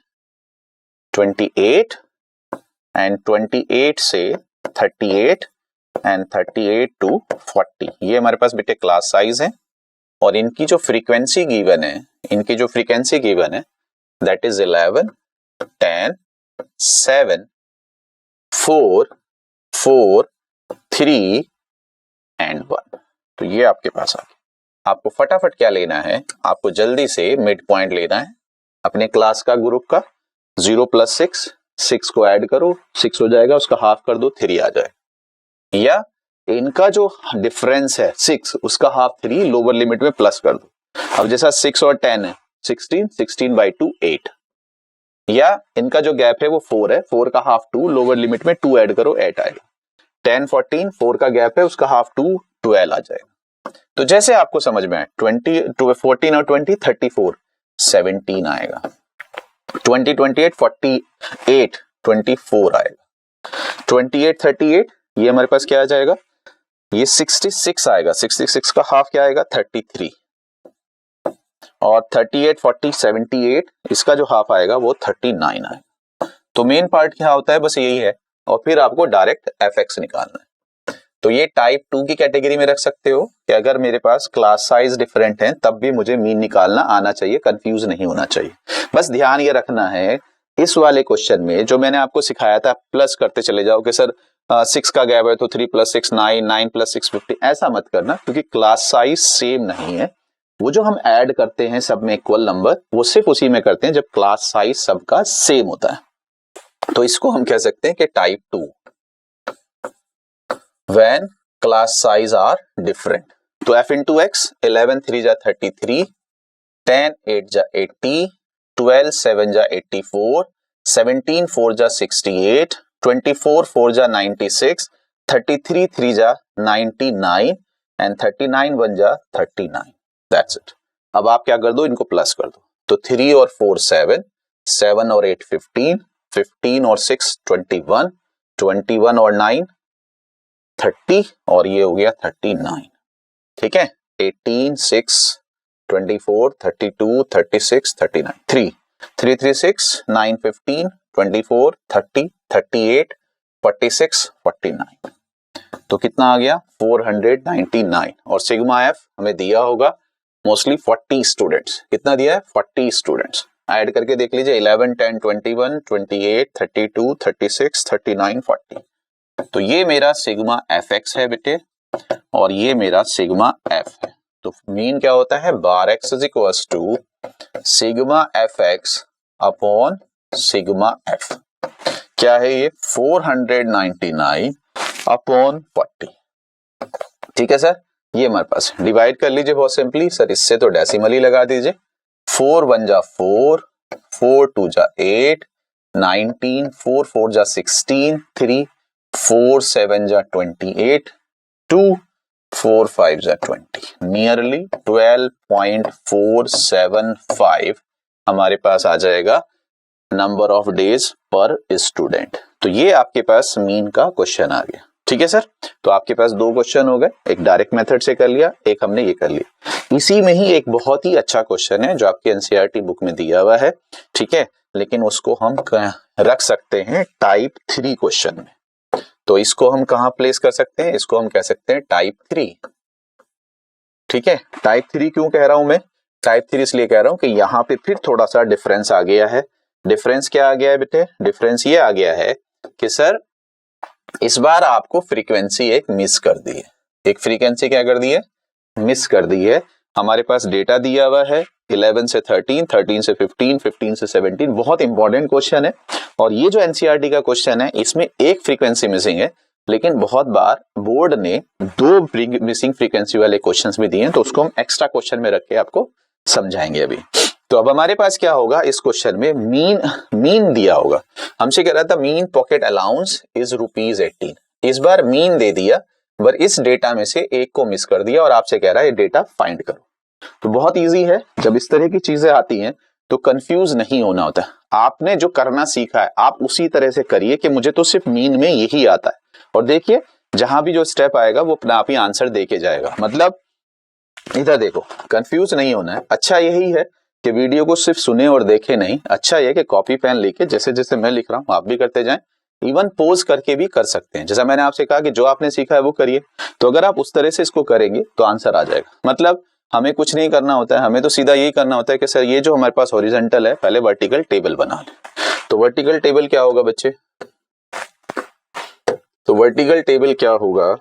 28 एंड 28 से 38 एंड 38 to 40। ये हमारे पास बेटे क्लास साइज है। और इनकी जो फ्रीक्वेंसी गिवन है, दैट इज 11, 10, 7, 4, 4, 3 एंड 1। तो ये आपके पास आ गया। आपको फटाफट क्या लेना है? आपको जल्दी से मिड पॉइंट लेना है अपने क्लास का, ग्रुप का। 0 + 6, 6 को ऐड करो, 6 हो जाएगा, उसका हाफ कर दो, 3 आ जाए। या इनका जो डिफरेंस है 6, उसका हाफ 3 लोअर लिमिट में प्लस कर दो। अब जैसा 6 और 10 है, 16/2 8। या इनका जो गैप है वो 4 है, 4 का हाफ 2, लोअर लिमिट में 2 ऐड करो, 8 आएगा। 10 14 4 का गैप है, उसका हाफ 2 12 आ जाएगा। तो जैसे आपको समझ में आए, 14 और 20 34 17 आएगा, 20 28 48 24 आएगा, 28 38 ये हमारे पास क्या आ जाएगा? ये 66 आएगा, 66 का हाफ क्या आएगा? 33। और 38 40 78 इसका जो हाफ आएगा वो 39 आएगा। तो मेन पार्ट क्या होता है? बस यही है। और फिर आपको डायरेक्ट एफएक्स निकालना है। तो ये टाइप 2 की कैटेगरी में रख सकते हो कि अगर मेरे पास क्लास साइज डिफरेंट है तब भी मुझे मीन निकालना आना चाहिए, कंफ्यूज नहीं होना चाहिए। बस ध्यान ये रखना है इस वाले क्वेश्चन में जो मैंने आपको सिखाया था, प्लस करते चले जाओ कि सर 6 का गैप है तो 3 + 6 9, 9 + 6 50, ऐसा मत करना, क्योंकि क्लास साइज सेम नहीं है। वो जो हम ऐड करते हैं सब में इक्वल नंबर, वो सिर्फ उसी में करते हैं जब क्लास साइज सबका सेम होता है। तो इसको हम कह सकते हैं कि type 2, when class size are different. तो f × x, 11 3 जा 33, 10 8 जा 80, 12 7 जा 84, 17 4 जा 68, 24 4 जा 96, 33 3 जा 99 एंड 39 1 जा 39। That's it. अब आप क्या कर दो? इनको प्लस कर दो। तो 3 और 4 7, 7 और 8 15, 15 और 6 21, 21 और 9 30 और ये हो गया 39। ठीक है, 18 6 24 32 36 39, 3 3 3 6 9 15 24 30 38 46 49। तो कितना आ गया? 499। और सिग्मा एफ हमें दिया होगा मोस्टली 40 स्टूडेंट्स। कितना दिया है? 40 स्टूडेंट्स। ऐड करके देख लीजिए, 11 10 21 28 32 36 39 40। तो ये मेरा सिग्मा एफ एक्स है बेटे और ये मेरा सिग्मा एफ है। तो मीन क्या होता है? Bar x is equals to sigma f x upon sigma f. क्या है ये? 499 अपॉन 40। ठीक है सर, ये हमारे पास डिवाइड कर लीजिए बहुत सिंपली। सर इससे तो डेसिमल ही लगा दीजिए। 4 1 जा 4, 4 2 जा 8, 19, 4 4 जा 16, 3 4 7 जा 28, 2 4 5 जा 20, नियरली 12.475 हमारे पास आ जाएगा नंबर ऑफ डेज पर स्टूडेंट। तो ये आपके पास मीन का क्वेश्चन आ गया। ठीक है सर, तो आपके पास 2 क्वेश्चन हो गए, एक डायरेक्ट मेथड से कर लिया, एक हमने ये कर लिया। इसी में ही एक बहुत ही अच्छा क्वेश्चन है जो आपकी एनसीईआरटी बुक में दिया हुआ है। ठीक है, लेकिन उसको हम रख सकते हैं टाइप 3 क्वेश्चन में। तो इसको हम कहां प्लेस कर सकते हैं? इसको हम कह सकते हैं टाइप 3। ठीक है, टाइप 3 क्यों कह रहा हूं मैं? टाइप 3 इसलिए कह रहा हूं कि यहाँ पे फिर थोड़ा सा डिफरेंस आ गया है। डिफरेंस क्या आ गया है बेटे? डिफरेंस ये आ गया है कि सर इस बार आपको फ्रीक्वेंसी एक मिस कर दी है। एक फ्रीक्वेंसी क्या कर दी है? मिस कर दी है। हमारे पास डेटा दिया हुआ है 11 से 13, 13 से 15, 15 से 17। बहुत इंपॉर्टेंट क्वेश्चन है और ये जो एनसीईआरटी का क्वेश्चन है इसमें एक फ्रीक्वेंसी मिसिंग है, लेकिन बहुत बार बोर्ड ने दो मिसिंग फ्रीक्वेंसी वाले क्वेश्चंस भी दिए हैं, तो उसको हम एक्स्ट्रा क्वेश्चन में रख के आपको समझाएंगे अभी। तो अब हमारे पास क्या होगा इस क्वेश्चन में? मीन दिया होगा। हमसे कह रहा था मीन पॉकेट अलाउंस इज ₹18। इस बार मीन दे दिया पर इस डेटा में से एक को मिस कर दिया और आपसे कह रहा है ये डेटा फाइंड करो। तो बहुत इजी है, जब इस तरह की चीजें आती हैं तो कंफ्यूज नहीं होना होता। आपने जो करना सीखा है आप उसी तरह से करिए कि मुझे तो सिर्फ मीन में यही आता है, और देखिए जहां भी जो स्टेप आएगा वो अपना आप ही आंसर दे के जाएगा। मतलब इधर देखो, कंफ्यूज नहीं होना है। अच्छा यही है कि वीडियो को सिर्फ सुने और देखे नहीं, अच्छा यह कि कॉपी पेन लेके जैसे जैसे मैं लिख रहा हूं आप भी करते जाएं, इवन पोज करके भी कर सकते हैं। जैसा मैंने आपसे कहा कि जो आपने सीखा है वो करिए, तो अगर आप उस तरह से इसको करेंगे तो आंसर आ जाएगा। मतलब हमें कुछ नहीं करना होता है, हमें तो सीधा यही करना होता है कि सर ये जो हमारे पास हॉरिजॉन्टल है पहले वर्टिकल टेबल बना लें। तो वर्टिकल टेबल क्या होगा बच्चे? तो वर्टिकल टेबल क्या होगा?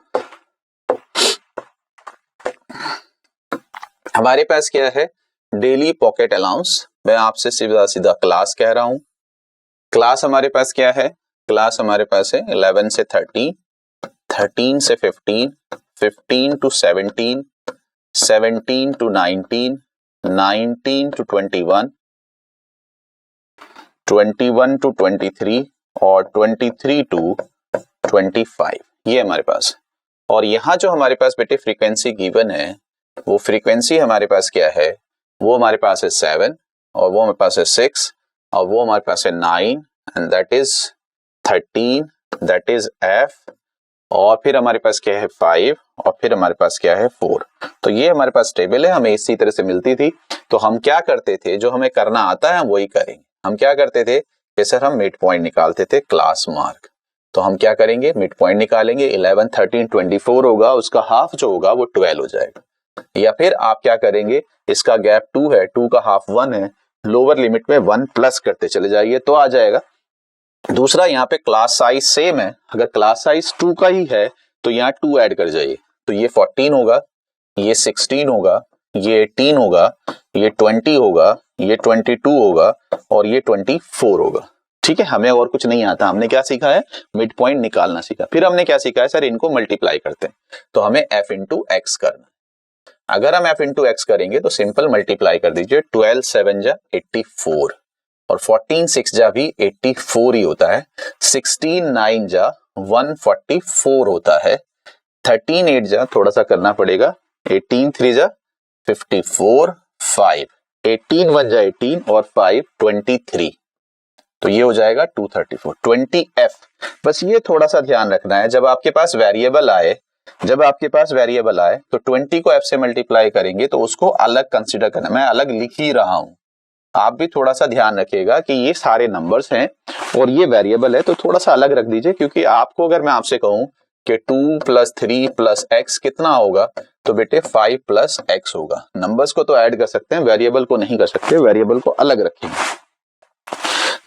हमारे पास क्या है? Daily pocket allowance. मैं आपसे सीधा सीधा क्लास कह रहा हूं। क्लास हमारे पास क्या है? क्लास हमारे पास है 11 से 13, 13 से 15, 15 टू 17, 17 टू 19, 19 टू 21, 21 टू 23 और 23 टू 25। ये हमारे पास। और यहां जो हमारे पास बेटे फ्रीक्वेंसी गिवन है वो फ्रीक्वेंसी हमारे पास क्या है? वो हमारे पास है 7 और वो हमारे पास है 6 और वो हमारे पास है 9 and that is 13, that is F, और फिर हमारे पास क्या है 5 और फिर हमारे पास क्या है 4। तो ये हमारे पास टेबल है, हमें इसी तरह से मिलती थी। तो हम क्या करते थे, जो हमें करना आता है हम वही करेंगे। हम क्या करते थे कि सर हम मिड पॉइंट निकालते थे, क्लास मार्क। तो हम क्या करेंगे? मिड पॉइंट निकालेंगे। 11, 13, 24 होगा, उसका हाफ जो होगा वो 12 हो जाएगा। या फिर आप क्या करेंगे, इसका गैप 2 है, 2 का हाफ 1 है, लोअर लिमिट में 1 प्लस करते चले जाइए तो आ जाएगा। दूसरा यहाँ पे क्लास साइज सेम है, अगर क्लास साइज 2 का ही है तो यहाँ 2 ऐड कर जाइए। तो ये 14 होगा, ये 16 होगा, ये 18 होगा, ये 20 होगा, ये 22 होगा और ये 24 होगा। ठीक है, हमें और कुछ नहीं आता। हमने क्या सीखा है? मिड पॉइंट निकालना सीखा। फिर हमने क्या सीखा है? सर इनको मल्टीप्लाई करते हैं, तो हमें f इंटू एक्स करना। अगर हम f इंटू एक्स करेंगे तो सिंपल मल्टीप्लाई कर दीजिए। 12 7 जा 84 और 14 6 जा भी 84 ही होता है। 16 9 जा 144 होता है। 13 8 जा थोड़ा सा करना पड़ेगा, 18 3 जा 54, 5 18 1 जा 18 और 5 23, तो ये हो जाएगा 234। 20f। बस ये थोड़ा सा ध्यान रखना है, जब आपके पास वेरिएबल आए तो 20 को f से मल्टीप्लाई करेंगे तो उसको अलग कंसीडर करना। मैं अलग लिख ही रहा हूं, आप भी थोड़ा सा ध्यान रखिएगा कि ये सारे नंबर्स हैं और ये वेरिएबल है, तो थोड़ा सा अलग रख दीजिए। क्योंकि आपको अगर मैं आपसे कहूं कि 2 + 3 + x कितना होगा, तो बेटे 5 + x होगा। नंबर्स को तो ऐड कर सकते हैं, वेरिएबल को नहीं कर सकते, वेरिएबल को अलग रखेंगे।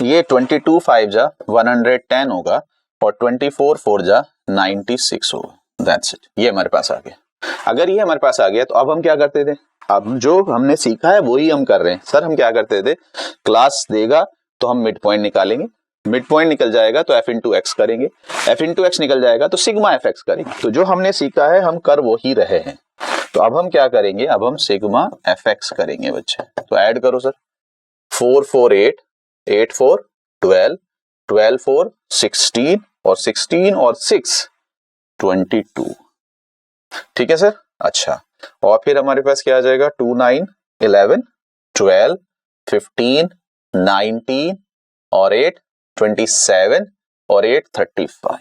ये 22 5 जा 110 होगा और 24 4 जा 96 होगा। दैट्स इट, ये हमारे पास आ गया। अगर ये हमारे पास आ गया तो अब हम क्या करते थे? अब जो हमने सीखा है वही हम कर रहे हैं। सर हम क्या करते थे, क्लास देगा तो हम मिड पॉइंट निकालेंगे, मिड पॉइंट निकल जाएगा तो f इंटू एक्स करेंगे, f इंटू एक्स निकल जाएगा तो सिग्मा एफ एक्स करेंगे। तो जो हमने सीखा है हम कर वो ही रहे हैं। तो अब हम क्या करेंगे? अब हम सिग्मा एफ एक्स करेंगे बच्चे। तो ऐड करो सर, 4 4 8, 8 4 12, 12 4 16 और 16 और 6 22। ठीक है सर। अच्छा, और फिर हमारे पास क्या आ जाएगा? 2 9 11 12 15 19 और 8 27 और 8 35,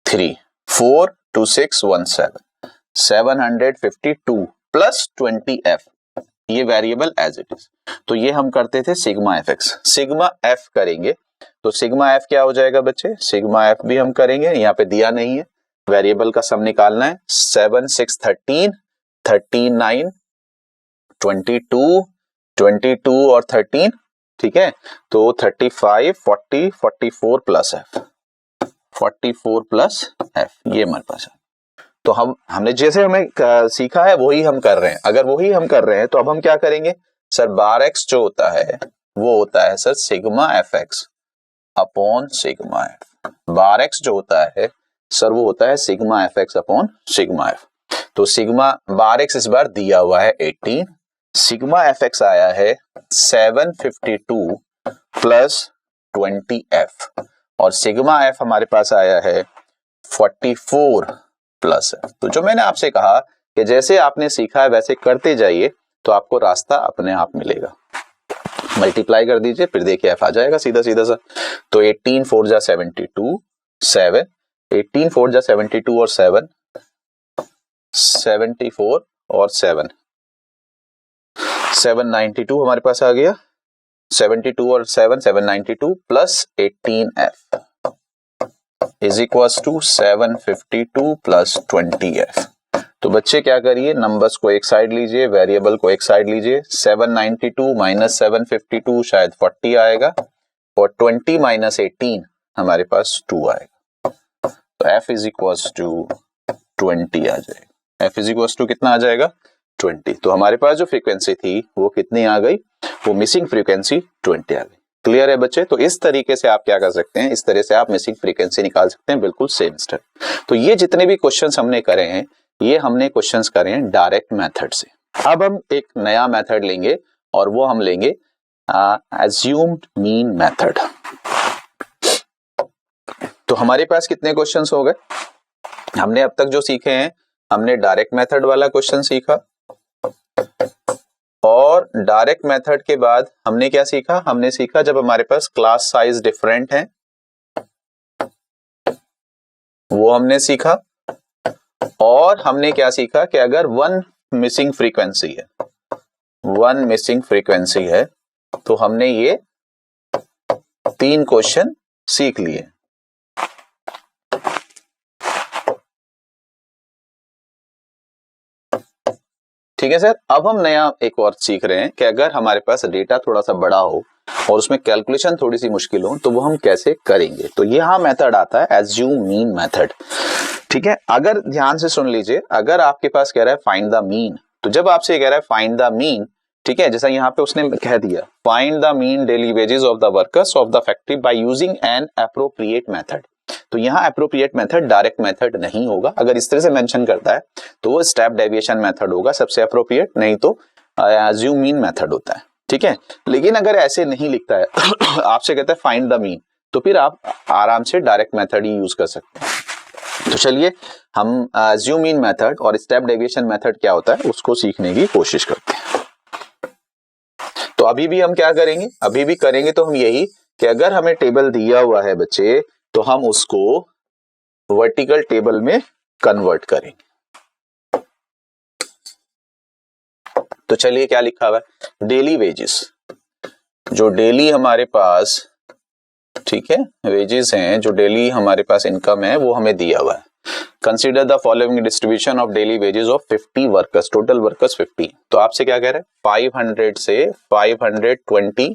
3 4 2 6 1 7 752 प्लस 20f, ये वेरिएबल एज इट इज। तो ये हम करते थे sigma f x. Sigma F करेंगे तो सिग्मा एफ क्या हो जाएगा बच्चे? सिग्मा एफ भी हम करेंगे, यहाँ पे दिया नहीं है, वेरिएबल का सम निकालना है। 7 6 13, 13 9 22, 22 और 13, ठीक है, तो 35, 40, 44 प्लस एफ, 44 प्लस एफ, ये हमारे पास है। तो हमने जैसे हमें सीखा है वही हम कर रहे हैं। अगर वही हम कर रहे हैं तो अब हम क्या करेंगे सर, बार एक्स जो होता है वो होता है sir sigma f x upon sigma f. Bar x जो होता है सर वो होता है sigma f x upon sigma f. तो सिग्मा बार एक्स इस बार दिया हुआ है 18, सिग्मा एफ एक्स आया है 752 प्लस 20 एफ, और सिग्मा एफ हमारे पास आया है 44 प्लस एफ। तो जो मैंने आपसे कहा कि जैसे आपने सीखा है वैसे करते जाइए तो आपको रास्ता अपने आप मिलेगा। मल्टीप्लाई कर दीजिए, फिर देखिए एफ आ जाएगा सीधा सीधा सा। तो 18 4 जा 72, 7, 18 4 जा 72 और 7, 74 और 7, 792 हमारे पास आ गया। 72 और 7, 792 plus 18f is equal to 752 plus 20f। तो बच्चे क्या करिए, नंबर्स को एक साइड लीजिए, वेरिएबल को एक साइड लीजिए। 792 माइनस 752 शायद 40 आएगा, और 20 माइनस 18 हमारे पास 2 आएगा। तो f इज इक्वल टू 20 आ जाएगा। f इज इक्वल टू कितना आ जाएगा, 20। तो हमारे पास जो फ्रीक्वेंसी थी वो कितनी आ गई, वो मिसिंग फ्रीक्वेंसी 20 आ गई। क्लियर है बच्चे? तो इस तरीके से आप क्या कर सकते हैं, इस तरह से आप मिसिंग फ्रीक्वेंसी निकाल सकते हैं, बिल्कुल सेम स्टेप। तो ये जितने भी क्वेश्चंस हमने करे हैं, ये हमने क्वेश्चंस करे हैं डायरेक्ट मेथड से। अब हम एक नया मेथड लेंगे और वो हम लेंगे अज्यूम्ड मीन मेथड। तो हमारे पास कितने क्वेश्चंस हो गए, हमने अब तक जो सीखे हैं, हमने डायरेक्ट मेथड वाला क्वेश्चन सीखा, और डायरेक्ट मेथड के बाद हमने क्या सीखा, हमने सीखा जब हमारे पास क्लास साइज डिफरेंट है वो हमने सीखा, और हमने क्या सीखा कि अगर वन मिसिंग फ्रीक्वेंसी है तो हमने ये 3 क्वेश्चन सीख लिए। ठीक है सर। अब हम नया एक और सीख रहे हैं कि अगर हमारे पास डेटा थोड़ा सा बड़ा हो और उसमें कैलकुलेशन थोड़ी सी मुश्किल हो तो वो हम कैसे करेंगे। तो यहाँ मेथड आता है एज्यूम मीन मेथड। ठीक है, अगर ध्यान से सुन लीजिए, अगर आपके पास कह रहा है फाइंड द मीन, तो जब आपसे कह रहा है फाइंड द मीन, ठीक है, जैसा यहाँ पे उसने कह दिया find the mean daily wages of the workers of the factory by using N appropriate method. तो यहाँ एप्रोप्रिएट मेथड डायरेक्ट मेथड नहीं होगा। अगर इस तरह से मेंशन करता है तो वो स्टेप डेविएशन मेथड होगा सबसे एप्रोप्रिएट, नहीं तो एज्यूम मीन मेथड होता है। ठीक है, लेकिन अगर ऐसे नहीं लिखता है आपसे कहता है फाइंड द मीन, तो फिर आप आराम से डायरेक्ट मेथड ही यूज कर सकते हैं। तो चलिए हम एज्यूम मीन मेथड और स्टेप डेविएशन मेथड क्या होता है उसको सीखने की कोशिश करते हैं। तो अभी भी हम क्या करेंगे, अभी भी करेंगे तो हम यही कि अगर हमें टेबल दिया हुआ है बच्चे तो हम उसको वर्टिकल टेबल में कन्वर्ट करेंगे। तो चलिए क्या लिखा हुआ है, डेली वेजेस, जो डेली हमारे पास, ठीक है, वेजेस हैं, जो डेली हमारे पास इनकम है वो हमें दिया हुआ है। Consider the following distribution of daily wages of 50 workers, total workers 50। तो आपसे क्या कह रहा है, 500 से 520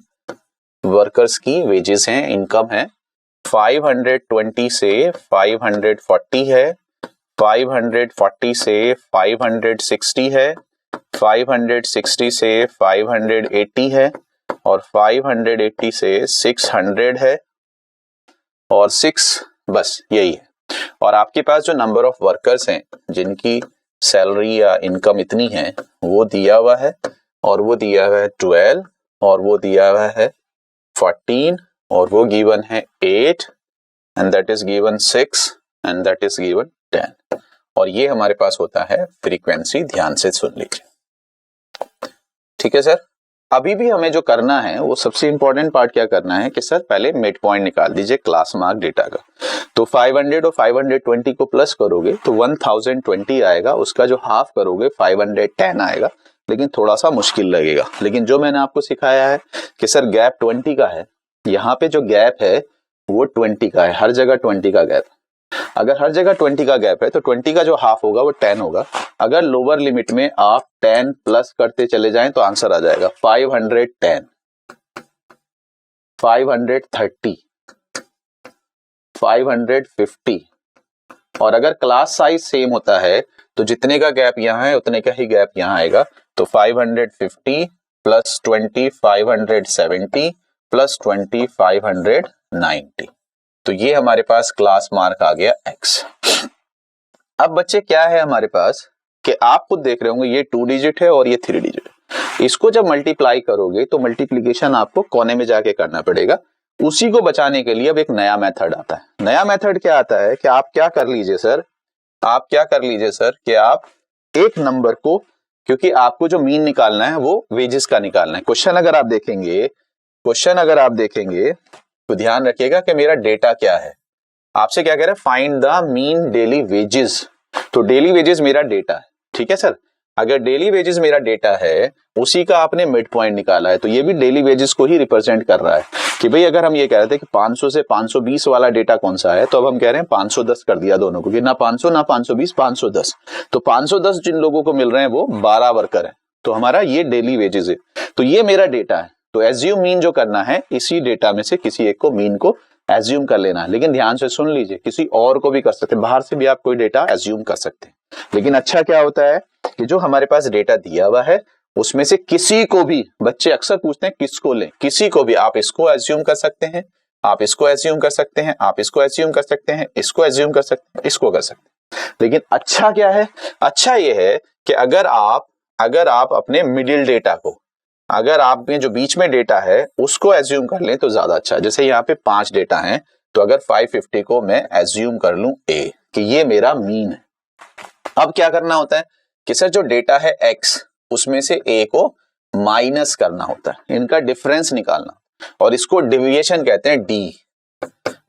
वर्कर्स की वेजेस हैं, इनकम है। 520 से 540 है, 540 से 560 है, 560 से 580 है, और 580 से 600 है, और 6, बस यही है। और आपके पास जो नंबर ऑफ वर्कर्स हैं जिनकी सैलरी या इनकम इतनी है वो दिया हुआ है, और वो दिया हुआ है 12, और वो दिया हुआ है 14, और वो गिवन है 8, and that is given 6, and that is given 10। और ये हमारे पास होता है फ्रीक्वेंसी। ध्यान से सुन लीजिए, ठीक है सर। अभी भी हमें जो करना है वो सबसे इंपॉर्टेंट पार्ट क्या करना है कि सर पहले मिड पॉइंट निकाल दीजिए क्लास मार्क डेटा का। तो 500 और 520 को प्लस करोगे तो 1020 आएगा, उसका जो हाफ करोगे 510 आएगा, लेकिन थोड़ा सा मुश्किल लगेगा। लेकिन जो मैंने आपको सिखाया है कि सर गैप 20 का है, यहाँ पे जो गैप है वो 20 का है, हर जगह 20 का गैप। अगर हर जगह 20 का गैप है तो 20 का जो हाफ होगा वो 10 होगा। अगर लोअर लिमिट में आप 10 प्लस करते चले जाएं तो आंसर आ जाएगा 510, 530, 550। और अगर क्लास साइज सेम होता है तो जितने का गैप यहाँ है उतने का ही गैप यहाँ आएगा। तो 550 प्लस 20 570 प्लस 20 590। तो ये हमारे पास क्लास मार्क आ गया x। अब बच्चे क्या है हमारे पास कि आप खुद देख रहे होंगे ये 2 डिजिट है और ये 3 डिजिट है। इसको जब मल्टीप्लाई करोगे तो मल्टीप्लीकेशन आपको कोने में जाके करना पड़ेगा। उसी को बचाने के लिए अब एक नया मेथड आता है। नया मेथड क्या आता है कि आप क्या कर लीजिए सर, आप क्या कर लीजिए सर कि आप एक नंबर को, क्योंकि आपको जो मीन निकालना है वो वेजेस का निकालना है। क्वेश्चन अगर आप देखेंगे तो ध्यान रखिएगा कि मेरा डेटा क्या है। आपसे क्या कह रहा है, find the mean daily wages. तो डेली वेजेस मेरा डेटा है, ठीक है सर। अगर डेली वेजेस मेरा डेटा है, उसी का आपने मिड पॉइंट निकाला है, तो ये भी डेली वेजेस को ही रिप्रेजेंट कर रहा है कि भाई अगर हम ये कह रहे थे कि 500 से 520 वाला डेटा कौन सा है, तो अब हम कह रहे हैं 510 कर दिया दोनों को, कि ना 500 ना 520, 510। तो 510 जिन लोगों को मिल रहे हैं वो 12 वर्कर है, तो हमारा ये डेली वेजेस है। तो ये मेरा डेटा है। तो एज्यूम मीन जो करना है, इसी डेटा में से किसी एक को मीन को एज्यूम कर लेना है। लेकिन ध्यान से सुन लीजिए, किसी और को भी कर सकते हैं, बाहर से भी आप कोई डेटा एज्यूम कर सकते हैं। लेकिन अच्छा क्या होता है कि जो हमारे पास डेटा दिया हुआ है उसमें से किसी को भी, बच्चे अक्सर पूछते हैं किसको लें, किसी को भी आप इसको एज्यूम कर सकते हैं, आप इसको एज्यूम कर सकते हैं, आप इसको एज्यूम कर सकते हैं, इसको एज्यूम कर सकते हैं, इसको कर सकते हैं। लेकिन अच्छा क्या है, अच्छा ये है कि अगर आप अपने मिडिल डेटा को, अगर आप में जो बीच में डेटा है उसको एज्यूम कर लें तो ज्यादा अच्छा है। जैसे यहाँ पे 5 डेटा हैं, तो अगर 550 को मैं एज्यूम कर लूं a कि ये मेरा मीन है। अब क्या करना होता है कि सर जो डेटा है x, उसमें से a को माइनस करना होता है, इनका डिफरेंस निकालना, और इसको डिविएशन कहते हैं।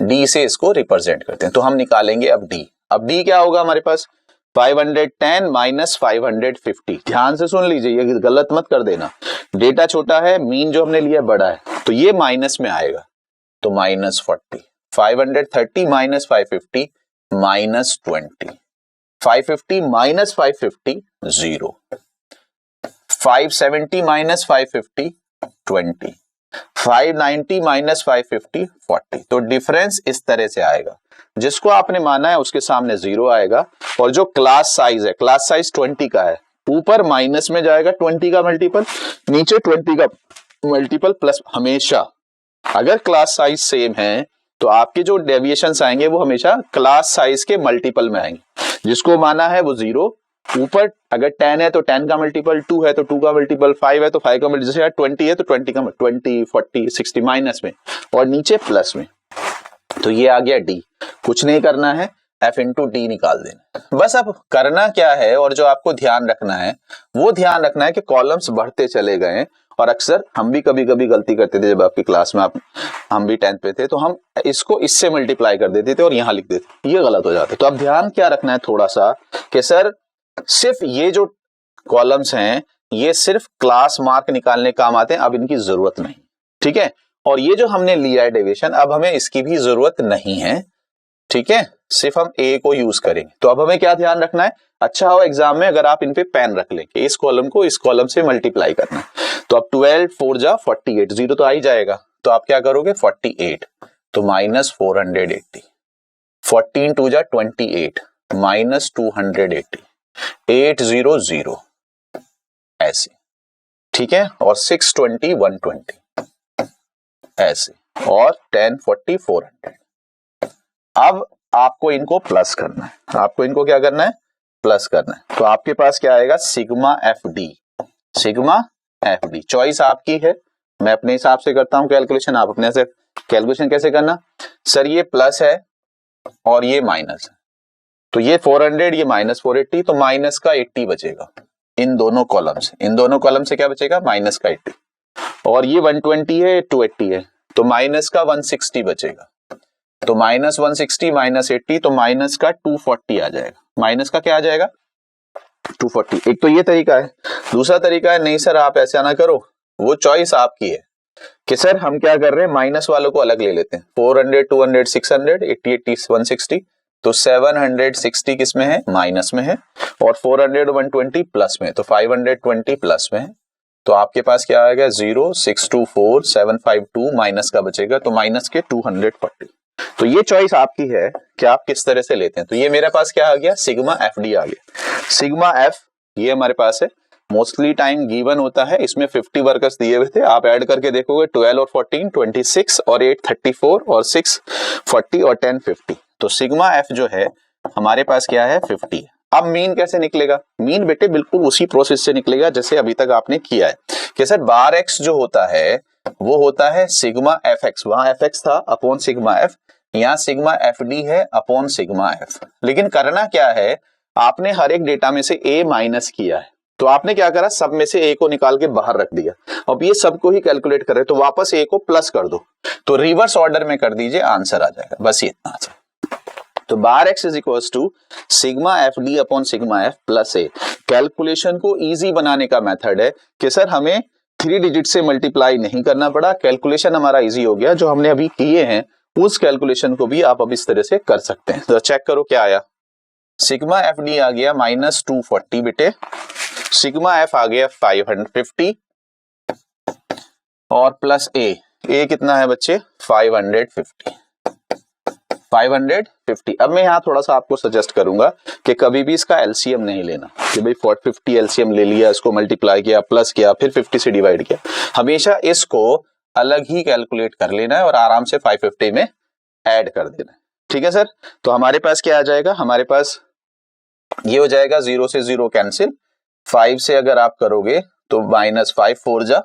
d से इसको रिप्रेजेंट करते हैं। तो हम निकालेंगे अब d। अब d क्या होगा हमारे पास, 510 माइनस 550। ध्यान से सुन लीजिए, ये गलत मत कर देना। डेटा छोटा है, मीन जो हमने लिया बड़ा है, तो ये माइनस में आएगा, तो -40। 530 माइनस 550 -20। 550 माइनस 550 0। 570 माइनस 550 20। 590 माइनस 550 40। तो डिफरेंस इस तरह से आएगा, जिसको आपने माना है उसके सामने 0 आएगा। और जो क्लास साइज है, क्लास साइज 20 का है, ऊपर माइनस में जाएगा 20 का मल्टीपल, नीचे 20 का मल्टीपल प्लस। हमेशा अगर क्लास साइज सेम है तो आपके जो डेविएशंस आएंगे वो हमेशा क्लास साइज के मल्टीपल में आएंगे। जिसको माना है वो 0, ऊपर अगर 10 है तो 10 का मल्टीपल, 2 है तो 2 का मल्टीपल, 5 है तो 5 का मल्टीपल, जैसे 20 है तो 20 का 20 40 60 माइनस में, और नीचे प्लस में। तो ये आ गया d। कुछ नहीं करना है, f इंटू डी निकाल देना बस। अब करना क्या है, और जो आपको ध्यान रखना है वो ध्यान रखना है कि कॉलम्स बढ़ते चले गए। और अक्सर हम भी कभी कभी गलती करते थे, जब आपकी क्लास में हम भी 10th पे थे, तो हम इसको इससे मल्टीप्लाई कर देते थे और यहाँ लिख देते, ये गलत हो जाता। तो अब ध्यान क्या रखना है थोड़ा सा कि सर सिर्फ ये जो कॉलम्स हैं ये सिर्फ क्लास मार्क निकालने काम आते हैं, अब इनकी जरूरत नहीं, ठीक है। और ये जो हमने लिया है डेविएशन, अब हमें इसकी भी जरूरत नहीं है, ठीक है, सिर्फ हम a को यूज करेंगे। तो अब हमें क्या ध्यान रखना है, अच्छा हो एग्जाम में अगर आप इन पे पेन रख लें कि इस कॉलम को इस कॉलम से मल्टीप्लाई करना है। तो अब 12 4 जा 48, 0 तो आ ही जाएगा, तो आप क्या करोगे 48, तो -480। 14 2 जा 28 -280, 800 ऐसे, ठीक है। और 620 120 ऐसे, और 10 40 400। अब आपको इनको प्लस करना है, आपको इनको क्या करना है, प्लस करना है। तो आपके पास क्या आएगा, sigma f D, sigma f D. Choice आपकी है, मैं अपने हिसाब से करता हूं कैलकुलेशन, आप अपने से कैलकुलेशन कैसे करना। सर ये प्लस है और ये माइनस है, तो ये 400 ये -480, तो माइनस का 80 बचेगा इन दोनों कॉलम से। इन दोनों कॉलम से क्या बचेगा, माइनस का 80। और ये 120 है 280 है, तो माइनस का 160 बचेगा। तो -160 -80, तो माइनस का 240 आ जाएगा। माइनस का क्या आ जाएगा, 240। एक तो ये तरीका है। दूसरा तरीका है, नहीं सर आप ऐसा ना करो, वो चॉइस आपकी है कि सर हम क्या कर रहे हैं, माइनस वालों को अलग ले लेते हैं। 400 200 600 80 80 160, तो 760 किस में है, माइनस में है, और 400 120 प्लस में, तो 520 प्लस में है। तो आपके पास क्या आएगा, 0624752 माइनस का बचेगा, तो माइनस के 240। तो ये चॉइस आपकी है कि आप किस तरह से लेते हैं। तो ये मेरे पास क्या आ गया, सिग्मा एफ डी आ गया। सिग्मा एफ ये हमारे पास है, मोस्टली टाइम गिवन होता है, इसमें 50 वर्कर्स दिए हुए थे, आप ऐड करके देखोगे 12 और 14 26 और 8 34 और 6 40 और 10 50। तो सिग्मा एफ जो है हमारे पास क्या है, 50 है। अब मीन कैसे निकलेगा, मीन बेटे बिल्कुल उसी प्रोसेस से निकलेगा जैसे अभी तक आपने किया है कि सर बार एक्स जो होता है वो होता है सिग्मा एफ एक्स, वहां एफ एक्स था अपॉन सिग्मा एफ, यहाँ सिग्मा एफ डी है अपॉन सिग्मा एफ। लेकिन करना क्या है, आपने हर एक डेटा में से ए माइनस किया है, तो आपने क्या करा, सब में से ए को निकाल के बाहर रख दिया। अब ये सबको ही कैलकुलेट कर रहे, तो वापस ए को प्लस कर दो, तो रिवर्स ऑर्डर में कर दीजिए, आंसर आ जाएगा, बस ये इतना सा। तो bar x is equal to sigma f d upon sigma f plus a. Calculation को इजी बनाने का मेथड है कि सर हमें 3 डिजिट से मल्टीप्लाई नहीं करना पड़ा, कैलकुलेशन हमारा इजी हो गया। जो हमने अभी किए हैं उस कैलकुलेशन को भी आप अब इस तरह से कर सकते हैं। तो चेक करो क्या आया, सिग्मा एफ डी आ गया -240 बेटे, सिग्मा एफ आ गया 550 और प्लस ए कितना है बच्चे, 550। अब मैं यहाँ थोड़ा सा आपको सजेस्ट करूंगा कि कभी भी इसका एलसीएम नहीं लेना कि भाई 450 एलसीएम ले लिया, इसको मल्टीप्लाई किया, प्लस किया, फिर 50 से डिवाइड किया। हमेशा इसको अलग ही कैलकुलेट कर लेना है और आराम से 550 में ऐड कर देना है, ठीक है सर। तो हमारे पास क्या आ जाएगा, हमारे पास ये हो जाएगा 0 से 0 कैंसिल, 5 से अगर आप करोगे तो -5 4 जा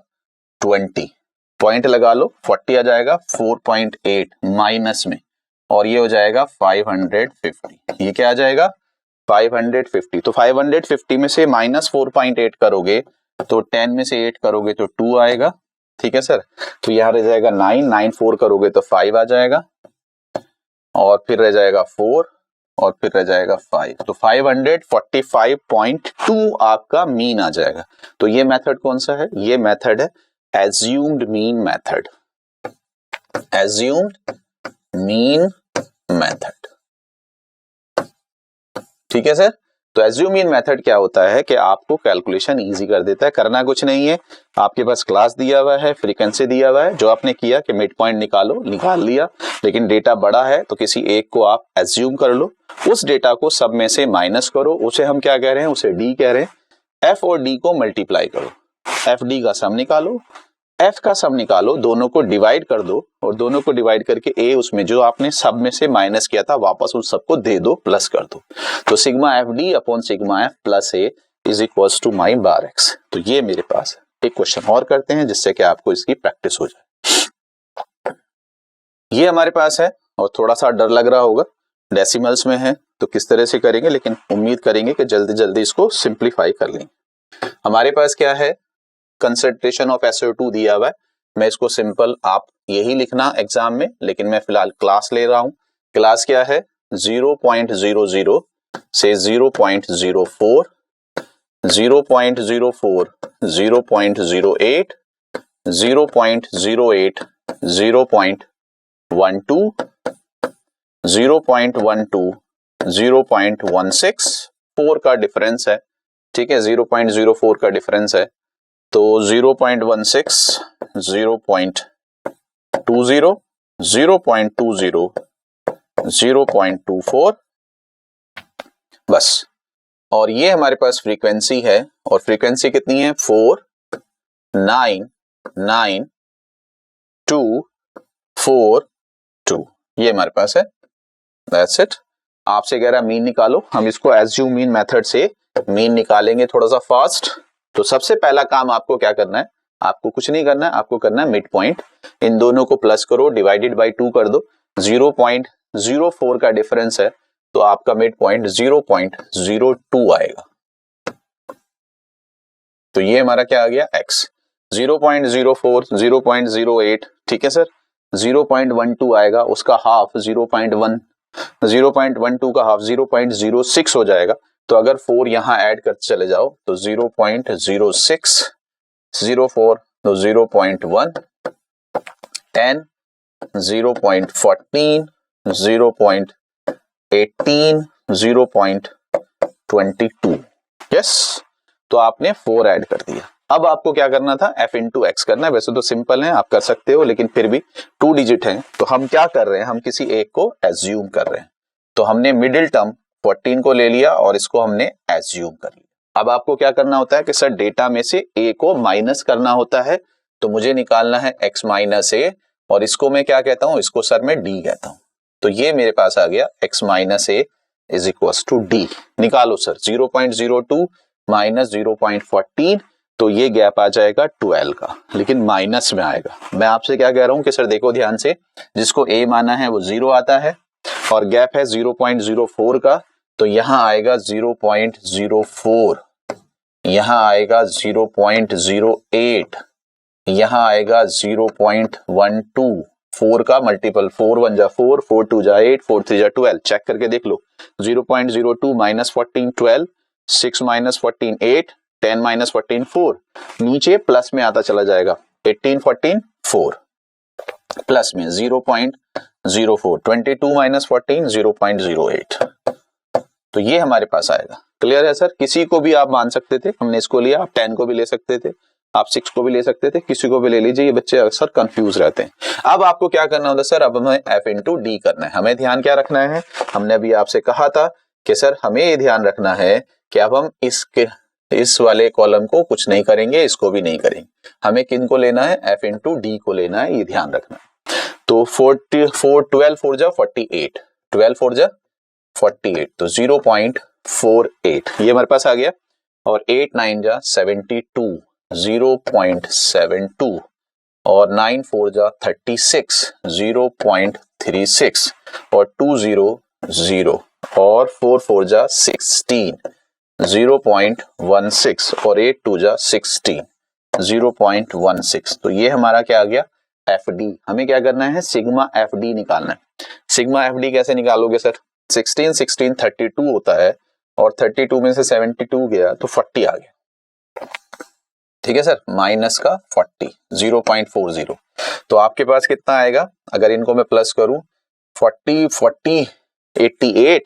20, पॉइंट लगा लो, 40 आ जाएगा 4.8 माइनस में, और ये हो जाएगा 550। ये क्या आ जाएगा 550। तो 550 में से -4.8 करोगे तो 10 में से 8 करोगे तो 2 आएगा, ठीक है सर। तो यहां रह जाएगा 9 4 करोगे तो 5 आ जाएगा, और फिर रह जाएगा 4 और फिर रह जाएगा 5, तो 545.2 आपका मीन आ जाएगा। तो ये मेथड कौन सा है, ये मेथड है assumed mean method, assumed mean method, ठीक है सर। तो एज्यूम मीन मेथड क्या होता है कि आपको कैलकुलेशन इजी कर देता है, करना कुछ नहीं है, आपके पास क्लास दिया हुआ है, फ्रीक्वेंसी दिया हुआ है, जो आपने किया कि मिड पॉइंट निकालो, निकाल लिया, लेकिन डेटा बड़ा है तो किसी एक को आप एज्यूम कर लो, उस डेटा को सब में से माइनस करो, उसे हम क्या कह रहे हैं, उसे डी कह रहे हैं, एफ और डी को मल्टीप्लाई करो, एफ डी का सम निकालो, एफ का सम निकालो, दोनों को डिवाइड कर दो, और दोनों को डिवाइड करके ए उसमें जो आपने सब में से माइनस किया था वापस उस सबको दे दो, प्लस कर दो। तो sigma f d upon sigma f plus a is equals to my bar x. तो ये मेरे पास है। एक क्वेश्चन और करते हैं जिससे कि आपको इसकी प्रैक्टिस हो जाए। ये हमारे पास है और थोड़ा सा डर लग रहा होगा, डेसिमल्स में है तो किस तरह से करेंगे, लेकिन उम्मीद करेंगे कि जल्दी जल्दी इसको सिंप्लीफाई कर लेंगे। हमारे पास क्या है, कंसंट्रेशन ऑफ SO2 दिया हुआ है, मैं इसको सिंपल, आप यही लिखना एग्जाम में, लेकिन मैं फिलहाल क्लास ले रहा हूं। क्लास क्या है, 0.00 से 0.04, 0.04, 0.08, 0.08, 0.12, 0.12, 0.16, 4 का डिफरेंस है, ठीक है, 0.04 का डिफरेंस है, तो 0.16, 0.20, 0.20, 0.24, बस। और ये हमारे पास फ्रीक्वेंसी है, और फ्रीक्वेंसी कितनी है, 4 9 9 2 4 2, ये हमारे पास है। That's it. आपसे कह रहा है मीन निकालो, हम इसको एज्यूम मीन मेथड से मीन निकालेंगे थोड़ा सा फास्ट। तो सबसे पहला काम आपको क्या करना है, आपको कुछ नहीं करना है, आपको करना है मिड पॉइंट, इन दोनों को प्लस करो, डिवाइडेड बाय 2 कर दो, 0.04 का डिफरेंस है, तो आपका मिड पॉइंट 0.02 आएगा। तो ये हमारा क्या आ गया, x। 0.04, 0.08, ठीक है सर, 0.12 आएगा, उसका हाफ 0.1, 0.12 का हाफ 0.06 हो जाएगा। तो अगर 4 यहां ऐड कर चले जाओ तो 0.06, 04 तो 0.1, 10, 0.14, 18 0.22। यस, तो आपने 4 ऐड कर दिया। अब आपको क्या करना था, f इंटू एक्स करना है। वैसे तो सिंपल है, आप कर सकते हो, लेकिन फिर भी 2 डिजिट है तो हम क्या कर रहे हैं, हम किसी एक को एज्यूम कर रहे हैं। तो हमने मिडिल टर्म 14 को ले लिया और इसको हमने एज्यूम कर लिया। अब आपको क्या करना होता है कि सर डेटा में से a को माइनस करना होता है, तो मुझे निकालना है x माइनस ए, और इसको मैं क्या कहता हूं, इसको सर मैं d कहता हूं। तो ये मेरे पास आ गया x minus a is equal to d. निकालो सर, 0.02 माइनस 0.14, तो ये गैप आ जाएगा 12 का, लेकिन माइनस में आएगा। मैं आपसे क्या कह रहा हूं कि सर देखो ध्यान से, जिसको a माना है वो 0 आता है और गैप है 0.04 का, तो यहां आएगा 0.04, यहां आएगा 0.08, यहां आएगा 0.12। 4 का मल्टीपल, 4 1 जा 4, 4 2 जा 8, 4 3 जा 12। चेक करके देख लो, 0.02 माइनस 14 12, 6 माइनस 14 8, 10 माइनस 14 4, नीचे प्लस में आता चला जाएगा, 18 14 4, प्लस में 0.04, 22 माइनस 14 0.08। तो ये हमारे पास आएगा। क्लियर है सर? किसी को भी आप मान सकते थे, हमने इसको लिया, आप 10 को भी ले सकते थे, आप 6 को भी ले सकते थे, किसी को भी ले लीजिए। ये बच्चे अक्सर कंफ्यूज रहते हैं। अब आपको क्या करना होता है सर, अब हमें f इंटू डी करना है। हमें ध्यान क्या रखना है, हमने अभी आपसे कहा था कि सर हमें ये ध्यान रखना है कि अब हम इस वाले कॉलम को कुछ नहीं करेंगे, इसको भी नहीं करेंगे। हमें किन को लेना है, f इंटू डी को लेना है, ये ध्यान रखना है। तो 12 4 जा 48, 12 4 जा 48, तो 0.48 ये हमारे पास आ गया, और 8 9 जा 72, 0.72, और 9 4 जा 36, 0.36, और 2 0 0, और 4 4 जा 16, 0.16, और 8 2 जा 16, 0.16। तो ये हमारा क्या आ गया, एफ डी। हमें क्या करना है, सिग्मा एफ डी निकालना है। सिग्मा एफ डी कैसे निकालोगे सर, 16 16 32 होता है, और 32 में से 72 गया तो 40 आ गया। ठीक है सर, माइनस का 40, 0.40। तो आपके पास कितना आएगा, अगर इनको मैं प्लस करूं, 40 40 88,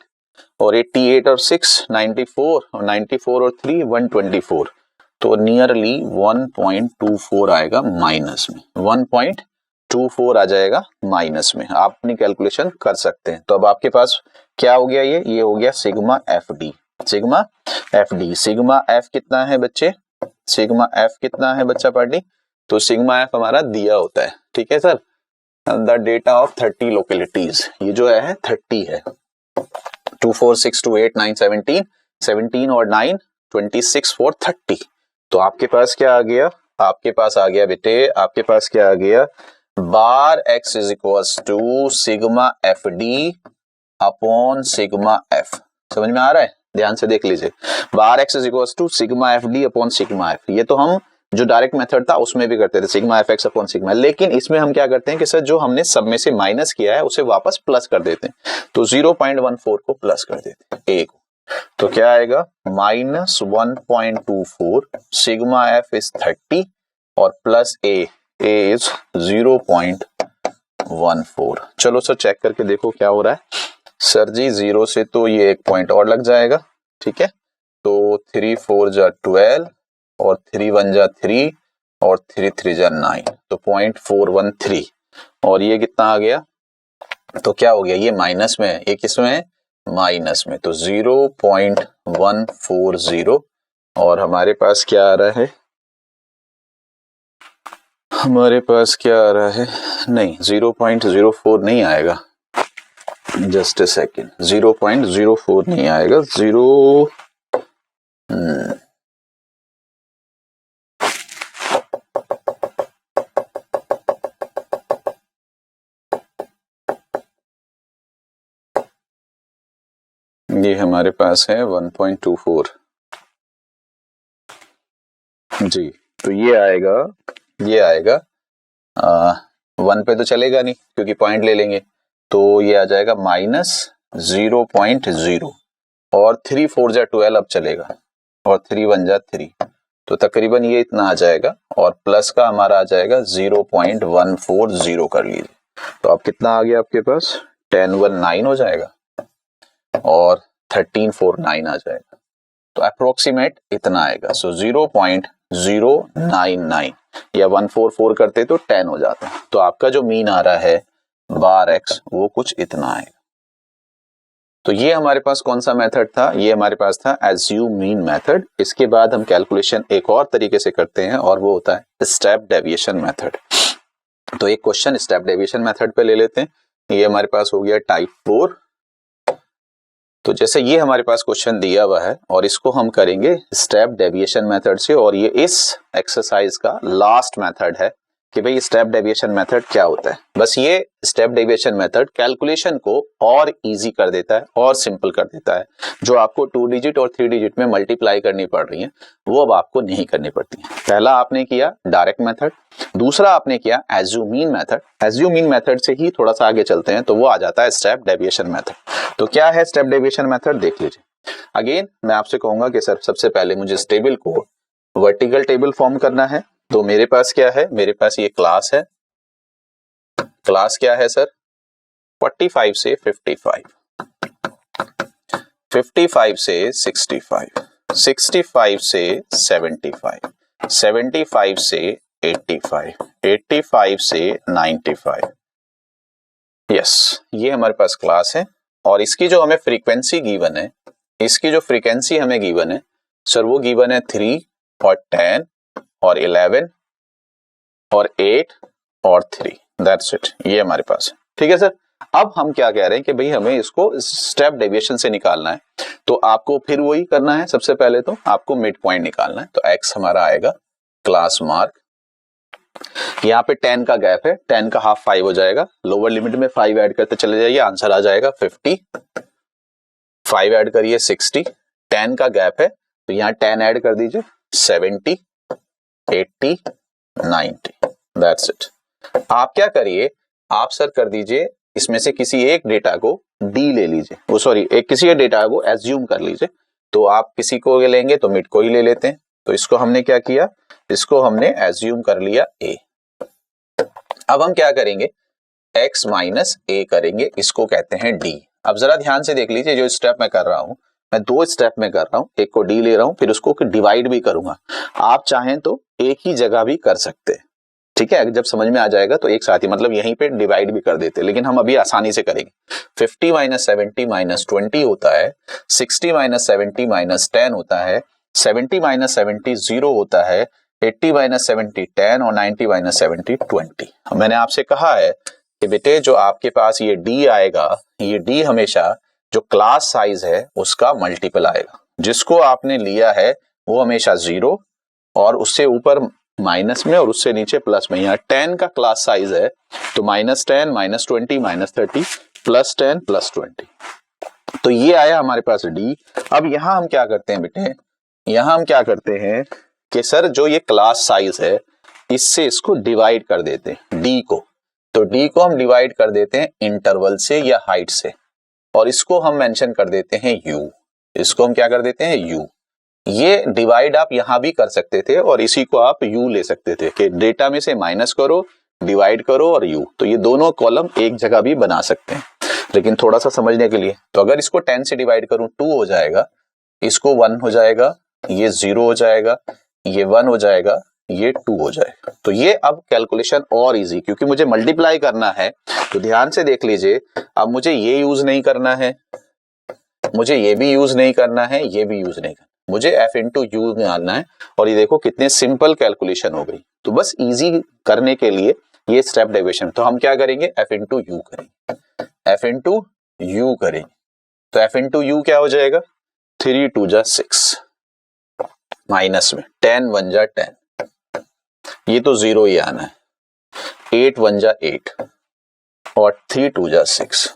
और 88 और 6 94, और 94 और 3 124, तो नियरली 1.24 आएगा माइनस में, 1.24 आ जाएगा माइनस में। आप अपनी कैलकुलेशन कर सकते हैं। तो अब आपके पास क्या हो गया, ये हो गया sigma f D. Sigma f D, sigma F कितना है बच्चे, सिग्मा एफ कितना है बच्चा पार्टी, तो सिग्मा एफ हमारा दिया होता है। ठीक है sir, the data of 30 localities, ये जो है 30 है, 2 4 6 2 8 9 17, 17 और 9 26 4 30। तो आपके पास क्या आ गया, आपके पास आ गया बेटे, आपके पास क्या आ गया, bar x is equal to sigma f d upon sigma f. समझ में आ रहा है, ध्यान से देख लीजिए, bar x is equal to sigma f d upon sigma f. ये तो हम जो डायरेक्ट मेथड था उसमें भी करते थे, sigma f x upon sigma, लेकिन इसमें हम क्या करते हैं कि सर जो हमने सब में से माइनस किया है उसे वापस प्लस कर देते हैं। तो 0.14 को प्लस कर देते हैं ए को, तो क्या आएगा, माइनस 1.24, सिग्मा एफ इज 30, और प्लस ए इज 0.14। चलो सर चेक करके देखो क्या हो रहा है। सर जी 0 से तो ये एक पॉइंट और लग जाएगा। ठीक है, तो 3 4 जा 12, और 3 1 जा 3, और 3 3 जा 9, तो 0.413, और ये कितना आ गया, तो क्या हो गया, ये माइनस में है, ये किस में है, माइनस में, तो 0.140, और हमारे पास क्या आ रहा है, हमारे पास क्या आ रहा है, नहीं 0.04 नहीं आएगा, जस्ट ए सेकेंड, 0.04 नहीं आएगा, ये हमारे पास है 1.24 जी। तो ये आएगा 1 पे तो चलेगा नहीं क्योंकि पॉइंट ले लेंगे, तो ये आ जाएगा माइनस 0.0, और 3 4 जा 12 अब चलेगा, और 3 1 जा 3, तो तकरीबन ये इतना आ जाएगा, और प्लस का हमारा आ जाएगा 0.140 कर लीजिए। तो अब कितना आ गया आपके पास, 10 1 9 हो जाएगा, और 1349 आ जाएगा, तो अप्रोक्सीमेट इतना आएगा। सो 0.099 या 144 करते तो 10 हो जाता, तो आपका जो मीन आ रहा है बार एक्स वो कुछ इतना आएगा। तो ये हमारे पास कौन सा मेथड था, ये हमारे पास था एज्यूम मीन मेथड। इसके बाद हम कैलकुलेशन एक और तरीके से करते हैं और वो होता है स्टेप डेविएशन मेथड। तो एक क्वेश्चन स्टेप डेविएशन मेथड पे ले लेते हैं। ये हमारे पास हो गया टाइप 4। तो जैसे ये हमारे पास क्वेश्चन दिया हुआ है और इसको हम करेंगे स्टेप डेविएशन मेथड से, और ये इस एक्सरसाइज का लास्ट मेथड है कि भाई स्टेप डेविएशन मेथड क्या होता है। बस ये स्टेप डेविएशन मेथड कैलकुलेशन को और इजी कर देता है और सिंपल कर देता है। जो आपको 2 डिजिट और 3 डिजिट में मल्टीप्लाई करनी पड़ रही है वो अब आपको नहीं करनी पड़ती है। पहला आपने किया डायरेक्ट मेथड, दूसरा आपने किया assume mean method. Assume mean method से ही थोड़ा सा आगे चलते हैं तो वो आ जाता है स्टेप डेविएशन मेथड। तो क्या है स्टेप डेविएशन मेथड देख लीजिए। अगेन मैं आपसे कहूंगा कि सर सबसे पहले मुझे इस टेबल को वर्टिकल टेबल फॉर्म करना है। तो मेरे पास क्या है, मेरे पास ये क्लास है। क्लास क्या है सर, 45 से 55, 55 से 65, 65 से 75, 75 से 85, 85 से 95। यस, ये हमारे पास क्लास है और इसकी जो हमें फ्रीक्वेंसी गिवन है, इसकी जो फ्रीक्वेंसी हमें गिवन है सर वो गिवन है 3 और 10 और 11 और 8 और 3। दैट्स इट, ये हमारे पास है। ठीक है सर। अब हम क्या कह रहे हैं कि भाई हमें इसको स्टेप डेविएशन से निकालना है। तो आपको फिर वही करना है, सबसे पहले तो आपको मिड पॉइंट निकालना है। तो x हमारा आएगा क्लास मार्क, यहाँ पे 10 का गैप है, 10 का हाफ 5 हो जाएगा, लोअर लिमिट में 5 ऐड करते चले जाइए, आंसर आ जाएगा 50। 5 ऐड करिए 60, 10 का गैप है तो यहाँ 10 ऐड कर दीजिए 70, 80, 90। That's it. आप क्या करिए, आप सर कर दीजिए इसमें से किसी एक डेटा को डी ले लीजिए, वो सॉरी एक किसी एक डेटा को एज्यूम कर लीजिए। तो आप किसी को लेंगे तो मिड को ही ले लेते हैं। तो इसको हमने क्या किया, इसको हमने एज्यूम कर लिया ए। अब हम क्या करेंगे, x माइनस ए करेंगे, इसको कहते हैं डी। अब जरा ध्यान से देख लीजिए, जो स्टेप मैं कर रहा हूं मैं 2 स्टेप में कर रहा हूं, एक को डी ले रहा हूं फिर उसको डिवाइड भी करूंगा। आप चाहें तो एक ही जगह भी कर सकते हैं, ठीक है। जब समझ में आ जाएगा तो एक साथ ही, मतलब यहीं पे डिवाइड भी कर देते, लेकिन हम अभी आसानी से करेंगे। 50 माइनस 70 माइनस 20 होता है, 60 माइनस 70 माइनस 10 होता है, 70 माइनस 70 0 होता है, 80 माइनस 70 10 और 90 माइनस 70 20। मैंने आपसे कहा है कि बेटे जो आपके पास ये डी आएगा, ये डी हमेशा जो क्लास साइज है उसका मल्टीपल आएगा। जिसको आपने लिया है वो हमेशा 0 और उससे ऊपर माइनस में और उससे नीचे प्लस में। यहाँ 10 का क्लास साइज है तो minus 10 minus 20 minus 30 plus 10 plus 20। तो ये आया हमारे पास डी। अब यहाँ हम क्या करते हैं बेटे, यहाँ हम क्या करते हैं कि सर जो ये क्लास साइज है इससे इसको डिवाइड कर देते हैं डी को। तो डी को हम डिवाइड कर देते हैं इंटरवल से या हाइट से, और इसको हम मेंशन कर देते हैं यू। इसको हम क्या कर देते हैं यू। ये डिवाइड आप यहां भी कर सकते थे और इसी को आप यू ले सकते थे कि डेटा में से माइनस करो, डिवाइड करो और यू। तो ये दोनों कॉलम एक जगह भी बना सकते हैं, लेकिन थोड़ा सा समझने के लिए, तो अगर इसको 10 से डिवाइड करूं 2 हो जाएगा, इसको 1 हो जाएगा, ये 0 हो जाएगा, ये 1 हो जाएगा, ये 2 हो जाएगा। तो ये अब कैलकुलेशन और इजी, क्योंकि मुझे मल्टीप्लाई करना है। तो ध्यान से देख लीजिए, अब मुझे ये यूज नहीं करना है, मुझे ये भी यूज नहीं करना है, ये भी यूज नहीं करना, मुझे f इंटू यू निकालना है। और ये देखो कितने सिंपल कैलकुलेशन हो गई। तो बस इजी करने के लिए ये स्टेप डेविएशन, तो हम क्या करेंगे f इंटू यू करेंगे, f इंटू यू करेंगे। तो f इंटू यू क्या हो जाएगा, 3 2 जा 6 माइनस में 10 1 जा 10, ये तो 0 ही आना है, 8 1 जा 8 और 3 2 जा 6।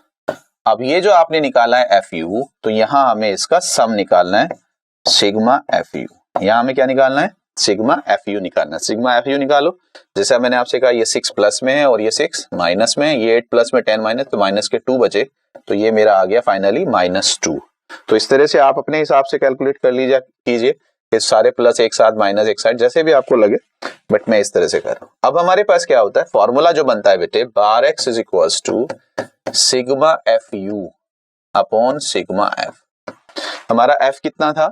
अब ये जो आपने निकाला है एफ यू, तो यहां हमें इसका सम निकालना है, सिग्मा एफ यू। यहां हमें क्या निकालना है, सिग्मा एफ यू निकालना है। सिग्मा एफ यू निकालो, जैसा मैंने आपसे कहा ये 6 प्लस में है और ये 6 माइनस में है, ये 8 प्लस में 10 माइनस, तो माइनस के 2 बचे, तो ये मेरा आ गया फाइनली -2। तो इस तरह से आप अपने हिसाब से कैलकुलेट कर लीजिए, कीजिए कि सारे प्लस एक साथ माइनस एक साथ, जैसे भी आपको लगे, बट मैं इस तरह से कर रहा हूं। अब हमारे पास क्या होता है, फॉर्मूला जो बनता है बेटे, bar x is equals to sigma f u upon sigma f. हमारा एफ कितना था,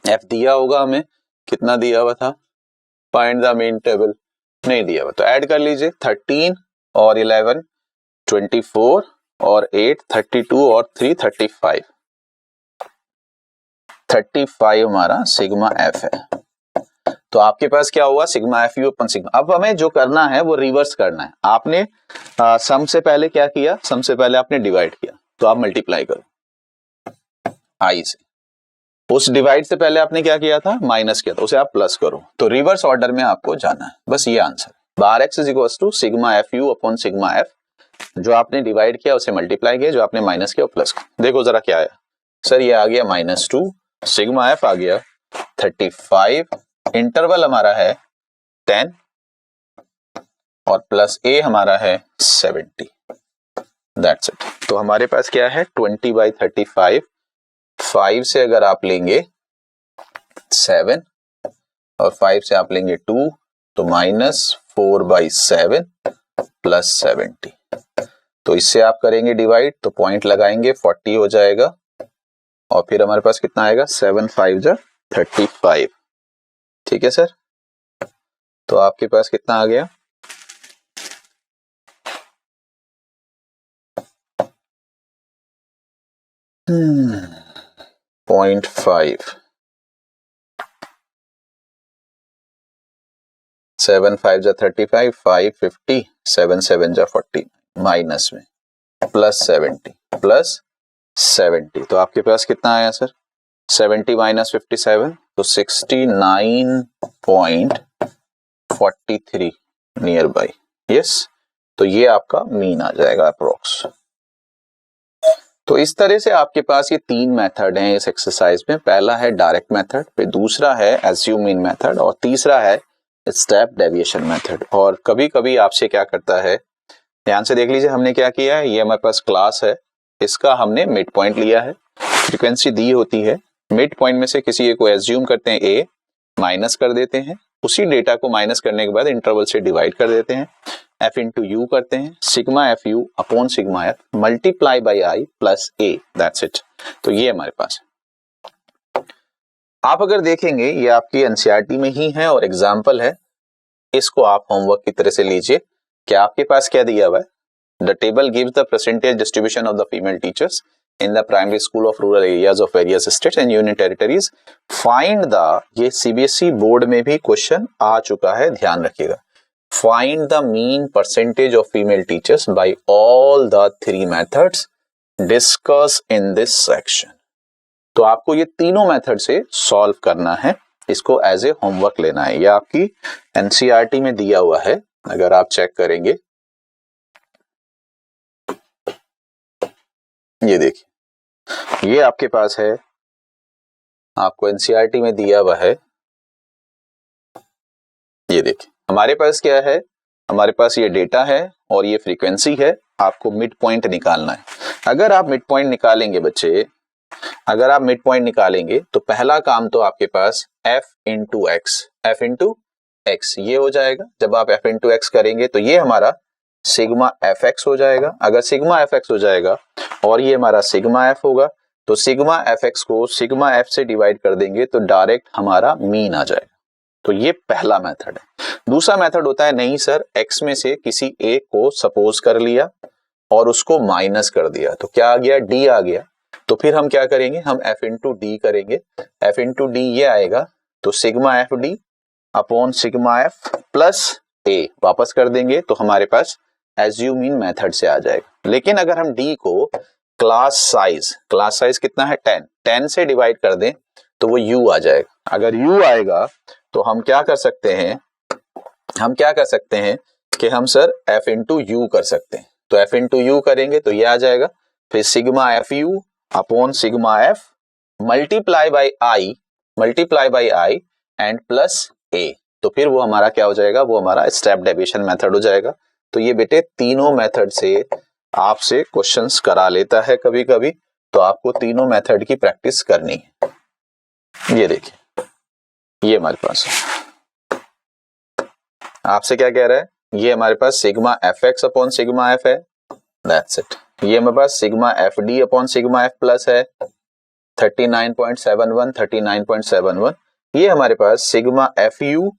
एफ दिया होगा हमें, कितना दिया हुआ था, फाइंड द मीन टेबल, नहीं दिया हुआ, तो ऐड कर लीजिए 13 और 11 24 और 8 32 और 3 35 हमारा सिग्मा एफ है। तो आपके पास क्या हुआ, sigma f you upon sigma. अब हमें जो करना है वो रिवर्स करना है। आपने सम से पहले क्या किया, सम से पहले आपने डिवाइड किया, तो आप मल्टीप्लाई करो आई से। उस डिवाइड से पहले आपने क्या किया था, माइनस किया था, उसे आप प्लस करो। तो रिवर्स ऑर्डर में आपको जाना है, बस ये answer. Bar x is equal to sigma f u upon sigma f, जो आपने डिवाइड किया उसे मल्टीप्लाई किया, जो आपने माइनस किया प्लस किया। देखो जरा क्या आया सर, ये आ गया -2, सिग्मा एफ आ गया 35, इंटरवल हमारा है 10 और प्लस ए हमारा है 70, दैट्स इट। तो हमारे पास क्या है 20/35, 5 से अगर आप लेंगे 7 और 5 से आप लेंगे 2, तो -4/7 प्लस 70। तो इससे आप करेंगे डिवाइड, तो पॉइंट लगाएंगे 40 हो जाएगा, और फिर हमारे पास कितना आएगा 7 5 जा 35। ठीक है सर, तो आपके पास कितना आ गया 0.5, 7 5 जा 35, 5 50, 7 7 जा 40, माइनस में प्लस 70 प्लस 70। तो आपके पास कितना आया सर 70 माइनस 57, तो 69.43 नियर बाई, यस। तो ये आपका मीन आ जाएगा अप्रोक्स। तो इस तरह से आपके पास ये 3 मेथड हैं इस एक्सरसाइज में। पहला है डायरेक्ट मेथड, फिर दूसरा है एज्यूम मीन मेथड, और तीसरा है स्टेप डेविएशन मेथड। और कभी कभी आपसे क्या करता है, ध्यान से देख लीजिए, हमने क्या किया है, ये हमारे पास क्लास है, इसका हमने मिड पॉइंट लिया है, फ्रीक्वेंसी दी होती है, मिड पॉइंट में से किसी एक को एज्यूम करते हैं ए, माइनस कर देते हैं, उसी डेटा को माइनस करने के बाद इंटरवल से डिवाइड कर देते हैं, एफ इंटू यू करते हैं, sigma f u upon sigma f multiply by I plus A, that's it. तो ये हमारे पास, आप अगर देखेंगे ये आपकी एनसीईआरटी में ही है और एग्जाम्पल है, इसको आप होमवर्क की तरह से लीजिए। क्या आपके पास क्या दिया हुआ है, the table gives the percentage distribution of the female teachers in the primary school of rural areas of various states and union territories. Find the, ये सीबीएसई बोर्ड में भी क्वेश्चन आ चुका है, ध्यान रखिएगा। Find the mean percentage of female teachers by all the 3 methods discussed in this section. तो आपको ये तीनों मेथड से सॉल्व करना है, इसको एज ए होमवर्क लेना है। ये आपकी एनसीईआरटी में दिया हुआ है, अगर आप चेक करेंगे, ये देखिए, ये आपके पास है, आपको एनसीईआरटी में दिया हुआ है। ये देखिए, हमारे पास क्या है, हमारे पास ये डेटा है और ये फ्रीक्वेंसी है, आपको मिड पॉइंट निकालना है। अगर आप मिड पॉइंट निकालेंगे बच्चे, अगर आप मिड पॉइंट निकालेंगे तो पहला काम तो आपके पास f इंटू एक्स ये हो जाएगा। जब आप f इंटू एक्स करेंगे तो ये हमारा सिग्मा एफ एक्स हो जाएगा। अगर सिग्मा एफ एक्स हो जाएगा और ये हमारा सिग्मा एफ होगा, तो सिग्मा एफ एक्स को सिग्मा एफ से डिवाइड कर देंगे तो डायरेक्ट हमारा मीन आ जाएगा। तो ये पहला मेथड है। दूसरा मेथड होता है, नहीं सर, एक्स में से किसी एक को सपोज कर लिया और उसको माइनस कर दिया, तो क्या आ गया, डी आ गया। तो फिर हम क्या करेंगे, हम एफ इंटू डी करेंगे। एफ इंटू डी ये आएगा, तो sigma f d upon sigma f plus a वापस कर देंगे, तो हमारे पास एज्यूम मीन मेथड से आ जाएगा। लेकिन अगर हम डी को क्लास साइज कितना है 10 से डिवाइड कर दें तो वो यू आ जाएगा। अगर यू आएगा तो हम क्या कर सकते हैं, कि हम सर एफ इंटू यू कर सकते हैं। तो एफ इंटू यू करेंगे तो ये आ जाएगा, फिर sigma f u upon sigma f multiply by i and plus a. तो फिर वो हमारा क्या हो जाएगा, वो हमारा स्टेप डेविएशन मेथड हो जाएगा। तो ये बेटे तीनों मेथड से आपसे क्वेश्चंस करा लेता है कभी कभी, तो आपको तीनों मेथड की प्रैक्टिस करनी है। ये देखिए, ये हमारे पास आपसे क्या कह रहा है, ये हमारे पास sigma f x upon sigma f है, दैट्स इट। ये मेरे पास sigma f d upon sigma f plus है 39.71 39.71। ये हमारे पास sigma f u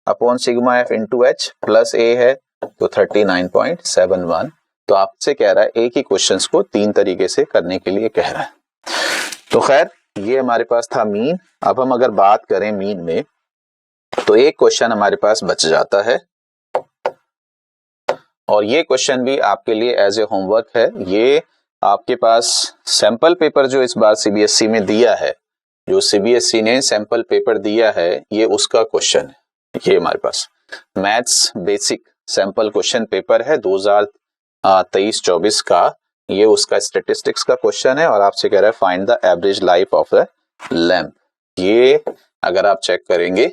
upon sigma f into h plus a है तो 39.71। तो आपसे कह रहा है एक ही क्वेश्चंस को तीन तरीके से करने के लिए कह रहा है। तो खैर ये हमारे पास था मीन। अब हम अगर बात करें मीन में तो एक क्वेश्चन हमारे पास बच जाता है और ये क्वेश्चन भी आपके लिए एज ए होमवर्क है। ये आपके पास सैंपल पेपर जो इस बार सीबीएसई में दिया है, जो सीबीएसई ने सैंपल पेपर दिया है ये उसका क्वेश्चन है। ये हमारे पास maths basic sample question paper है 2023-24 का। ये उसका स्टैटिस्टिक्स का क्वेश्चन है और आपसे कह रहा है find the average life of the lamp. ये अगर आप चेक करेंगे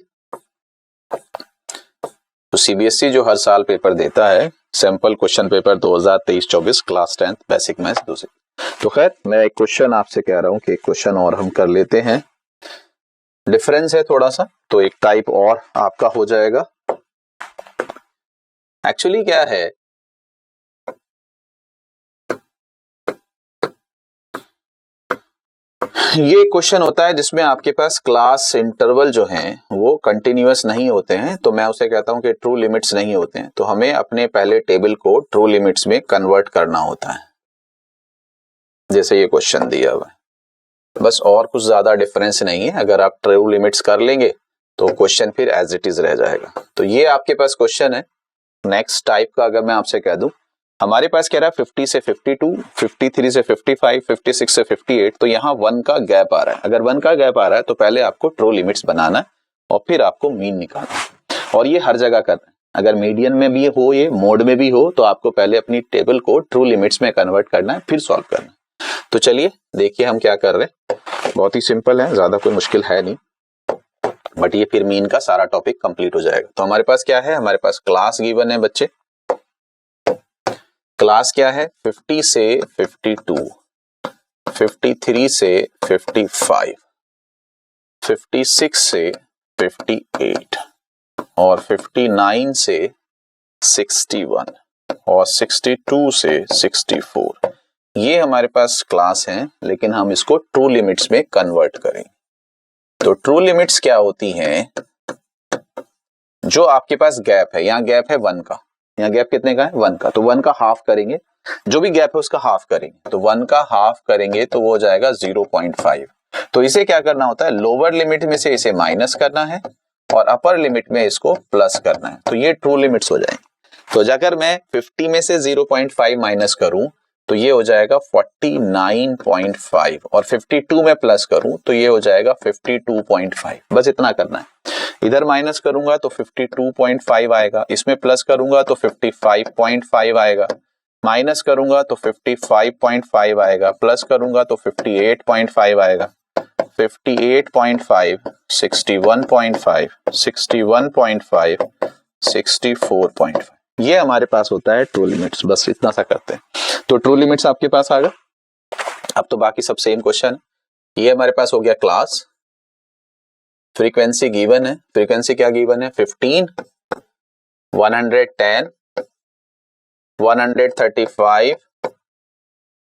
तो सीबीएसई जो हर साल पेपर देता है sample question paper 2023-24 class 10th basic maths दूसरी। तो खैर मैं एक क्वेश्चन आपसे कह रहा हूं कि एक क्वेश्चन और हम कर लेते हैं। डिफरेंस है थोड़ा सा तो एक टाइप और आपका हो जाएगा। एक्चुअली क्या है, ये क्वेश्चन होता है जिसमें आपके पास क्लास इंटरवल जो हैं वो कंटिन्यूअस नहीं होते हैं। तो मैं उसे कहता हूं कि ट्रू लिमिट्स नहीं होते हैं। तो हमें अपने पहले टेबल को ट्रू लिमिट्स में कन्वर्ट करना होता है, जैसे ये क्वेश्चन दिया हुआ है। बस और कुछ ज्यादा डिफरेंस नहीं है। अगर आप ट्रू लिमिट्स कर लेंगे तो क्वेश्चन फिर एज इट इज रह जाएगा। तो ये आपके पास क्वेश्चन है। नेक्स्ट टाइप का अगर मैं आपसे कह दूं, हमारे पास कह रहा है 50 से 52, 53 से 55, 56 से 58। तो यहाँ 1 का गैप आ रहा है। अगर 1 का गैप आ रहा है तो पहले आपको ट्रू लिमिट्स बनाना है और फिर आपको मीन निकालना है। और ये हर जगह करना है। अगर मीडियन में भी हो, ये मोड में भी हो, तो आपको पहले अपनी टेबल को ट्रू लिमिट्स में कन्वर्ट करना है फिर सॉल्व करना है। तो चलिए देखिए हम क्या कर रहे हैं। बहुत ही सिंपल है, ज्यादा कोई मुश्किल है नहीं, बट ये फिर मीन का सारा टॉपिक कंप्लीट हो जाएगा। तो हमारे पास क्या है, हमारे पास क्लास गिवन है बच्चे। क्लास क्या है, 50 से 52, 53 से 55, 56 से 58 और 59 से 61 और 62 से 64। ये हमारे पास क्लास हैं, लेकिन हम इसको ट्रू लिमिट्स में कन्वर्ट करेंगे। तो ट्रू लिमिट्स क्या होती हैं, जो आपके पास गैप है, यहाँ गैप है 1 का, यहाँ गैप कितने का है 1 का, तो 1 का हाफ करेंगे, जो भी गैप है उसका हाफ करेंगे। तो 1 का हाफ करेंगे तो वो हो जाएगा 0.5। तो इसे क्या करना होता है, लोअर लिमिट में से इसे माइनस करना है और अपर लिमिट में इसको प्लस करना है। तो ये ट्रू लिमिट्स हो जाएंगे। तो अगर मैं 50 में से 0.5 माइनस करूं तो ये हो जाएगा 49.5 और 52 में प्लस करूं तो ये हो जाएगा 52.5। बस इतना करना है। इधर माइनस करूंगा तो 52.5 आएगा, इसमें प्लस करूंगा तो 55.5 आएगा, माइनस करूंगा तो 55.5 आएगा, प्लस करूंगा तो 58.5 आएगा, 58.5, 61.5, 61.5, 64.5। ये हमारे पास होता है ट्रू लिमिट्स। बस इतना सा करते हैं तो ट्रू लिमिट्स आपके पास आ गए। अब तो बाकी सब सेम क्वेश्चन है। ये हमारे पास हो गया क्लास। फ्रीक्वेंसी गिवन है, फ्रीक्वेंसी क्या गिवन है, 15, 110, 135,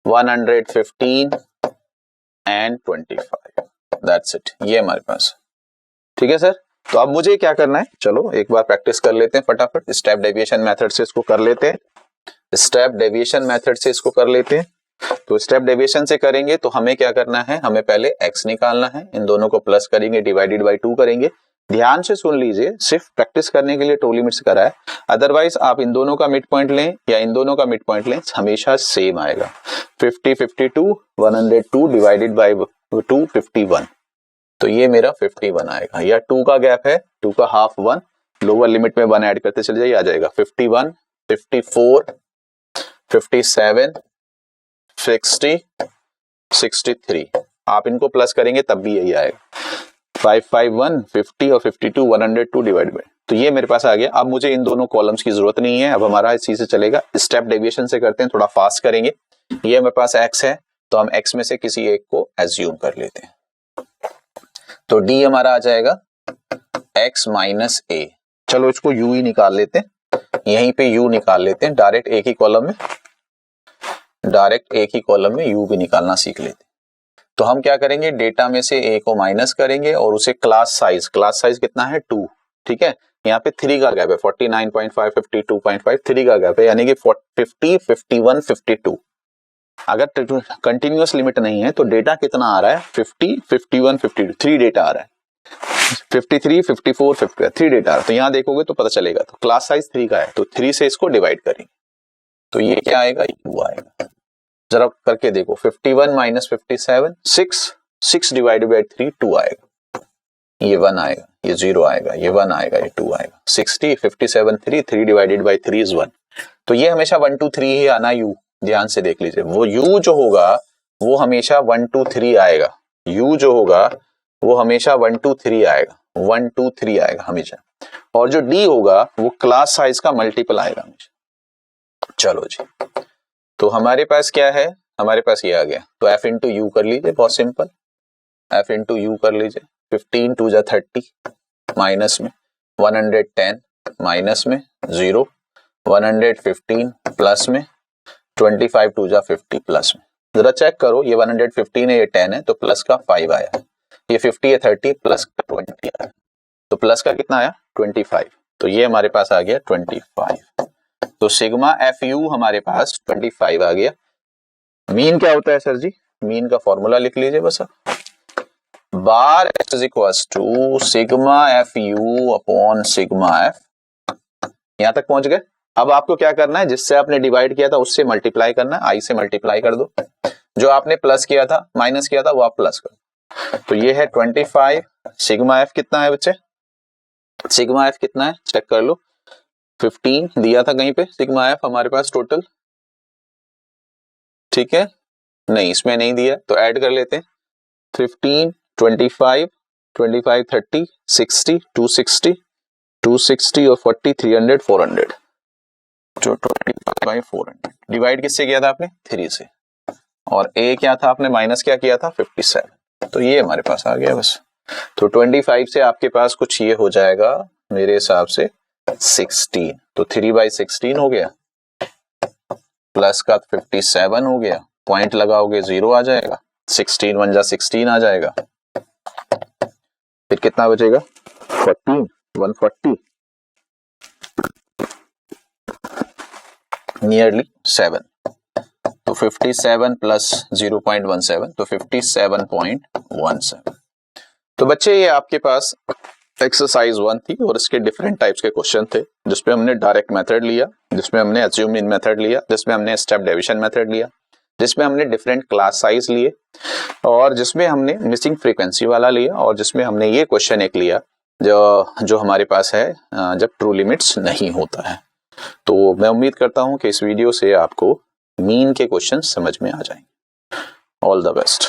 115 एंड 25। That's it. ये हमारे पास ठीक है सर। तो अब मुझे क्या करना है, चलो एक बार प्रैक्टिस कर लेते हैं फटाफट। स्टेप डेविएशन मेथड से इसको कर लेते हैं, स्टेप डेविएशन मेथड से इसको कर लेते हैं। तो स्टेप डेविएशन से करेंगे तो हमें क्या करना है, हमें पहले x निकालना है, इन दोनों को प्लस करेंगे, डिवाइडेड बाय 2 करेंगे। ध्यान से सुन लीजिए, सिर्फ प्रैक्टिस करने के लिए ट्रू लिमिट्स करा है, अदरवाइज आप इन दोनों का मिड पॉइंट लें या इन दोनों का मिड पॉइंट लें, हमेशा सेम आएगा। 50, 52, 102 डिवाइडेड बाय 2, 51। तो ये मेरा 51 आएगा, या 2 का गैप है, 2 का हाफ 1, लोअर लिमिट में 1 ऐड करते चले जाइए, आ जाएगा 51, 54, 57, 60, 63। आप इनको प्लस करेंगे तब भी यही आएगा। 551, 50 और 52, 102 डिवाइड बाय। तो ये मेरे पास आ गया। अब मुझे इन दोनों कॉलम्स की जरूरत नहीं है, अब हमारा इसी से चलेगा। स्टेप डेविएशन से करते हैं, थोड़ा फास्ट करेंगे। ये मेरे पास x है तो हम x में से किसी एक को एज्यूम कर लेते हैं। तो d हमारा आ जाएगा x माइनस a। चलो इसको u ही निकाल लेते हैं, यहीं पे u निकाल लेते हैं डायरेक्ट एक ही कॉलम में। डायरेक्ट एक ही कॉलम में u भी निकालना सीख लेते। तो हम क्या करेंगे, डेटा में से a को माइनस करेंगे और उसे क्लास साइज कितना है 2, ठीक है। यहाँ पे 3 का गैप है, 49.5 52.5 3 का गैप है, यानी कि 50 51 52। अगर कंटिन्यूअस लिमिट नहीं है तो डेटा कितना आ रहा है, 50 51 52, 3 डेटा आ रहा है, 53 54 50, 3 डेटा आ रहा है। तो यहाँ देखोगे तो पता चलेगा, तो क्लास साइज 3 का है तो 3 से इसको डिवाइड करेंगे, तो ये क्या आएगा, u आएगा। जरा करके देखो, 51 माइनस 57 6 डिवाइडेड बाई 3 2 आएगा, ये 1 आएगा, ये 0 आएगा, ये 1 आएगा, ये 2 आएगा। 60 57 3 डिवाइडेड बाई 3 इज 1। तो ये हमेशा 1 2 3 ही आना u, ध्यान से देख लीजिए, वो u जो होगा वो हमेशा 1 2 3 आएगा, u जो होगा वो हमेशा 1 2 3 आएगा, 1 2 3 आएगा हमेशा, और जो d होगा वो क्लास साइज का मल्टीपल आएगा हमेशा। चलो जी, तो हमारे पास क्या है, हमारे पास ये आ गया, तो f इंटू यू कर लीजिए, बहुत सिंपल, f इंटू यू कर लीजिए। 15 2 जा 30 माइनस में 110 माइनस में 0 115 प्लस में 25 2 जा 50 प्लस में। जरा चेक करो, ये 115 है, ये 10 है, तो प्लस का 5 आया, ये 50 है 30 प्लस का 20 आया, तो प्लस का कितना आया 25, तो ये हमारे पास आ गया 25। तो सिग्मा एफ यू हमारे पास 25 आ गया। मीन क्या होता है सर जी, मीन का फॉर्मूला लिख लीजिए बस, bar x is equal to sigma f u upon sigma f. यहां तक पहुंच गए। अब आपको क्या करना है, जिससे आपने डिवाइड किया था उससे मल्टीप्लाई करना है, आई से मल्टीप्लाई कर दो, जो आपने प्लस किया था माइनस किया था वो आप प्लस करो। तो ये है 25, सिग्मा एफ कितना है बच्चे, सिग्मा एफ कितना है चेक कर लो, 15 दिया था कहीं पे सिग्मा एफ हमारे पास टोटल, ठीक है, नहीं इसमें नहीं दिया तो ऐड कर लेते हैं, 15 25 25 30 60 260 260 और 40 300 400, जो 25 400 डिवाइड किससे किया था आपने 3 से, और a क्या था आपने माइनस क्या किया था 57, तो ये हमारे पास आ गया बस। तो 25 से आपके पास कुछ ये हो जाएगा मेरे हिसाब से 16, तो 3/16 हो गया, प्लस का 57 हो गया, पॉइंट लगाओगे 0 आ जाएगा, 16 1 जा 16 आ जाएगा, फिर कितना बचेगा 14 140 नियरली 7, तो 57 प्लस 0.17 तो 57.17। तो बच्चे ये आपके पास एक्सरसाइज 1 थी और इसके डिफरेंट टाइप्स के क्वेश्चन थे, जिसमें हमने डायरेक्ट मेथड लिया, जिसमें हमने अज्यूम इन मेथड लिया, जिसमें हमने स्टेप डिवीजन मेथड लिया, जिसमें हमने डिफरेंट क्लास साइज लिए, और जिसमें हमने मिसिंग फ्रीक्वेंसी वाला लिया, और जिसमें हमने ये क्वेश्चन एक लिया जो हमारे पास है जब ट्रू लिमिट्स नहीं होता है। तो मैं उम्मीद करता हूं कि इस वीडियो से आपको मीन के क्वेश्चन समझ में आ जाएंगे। All the best.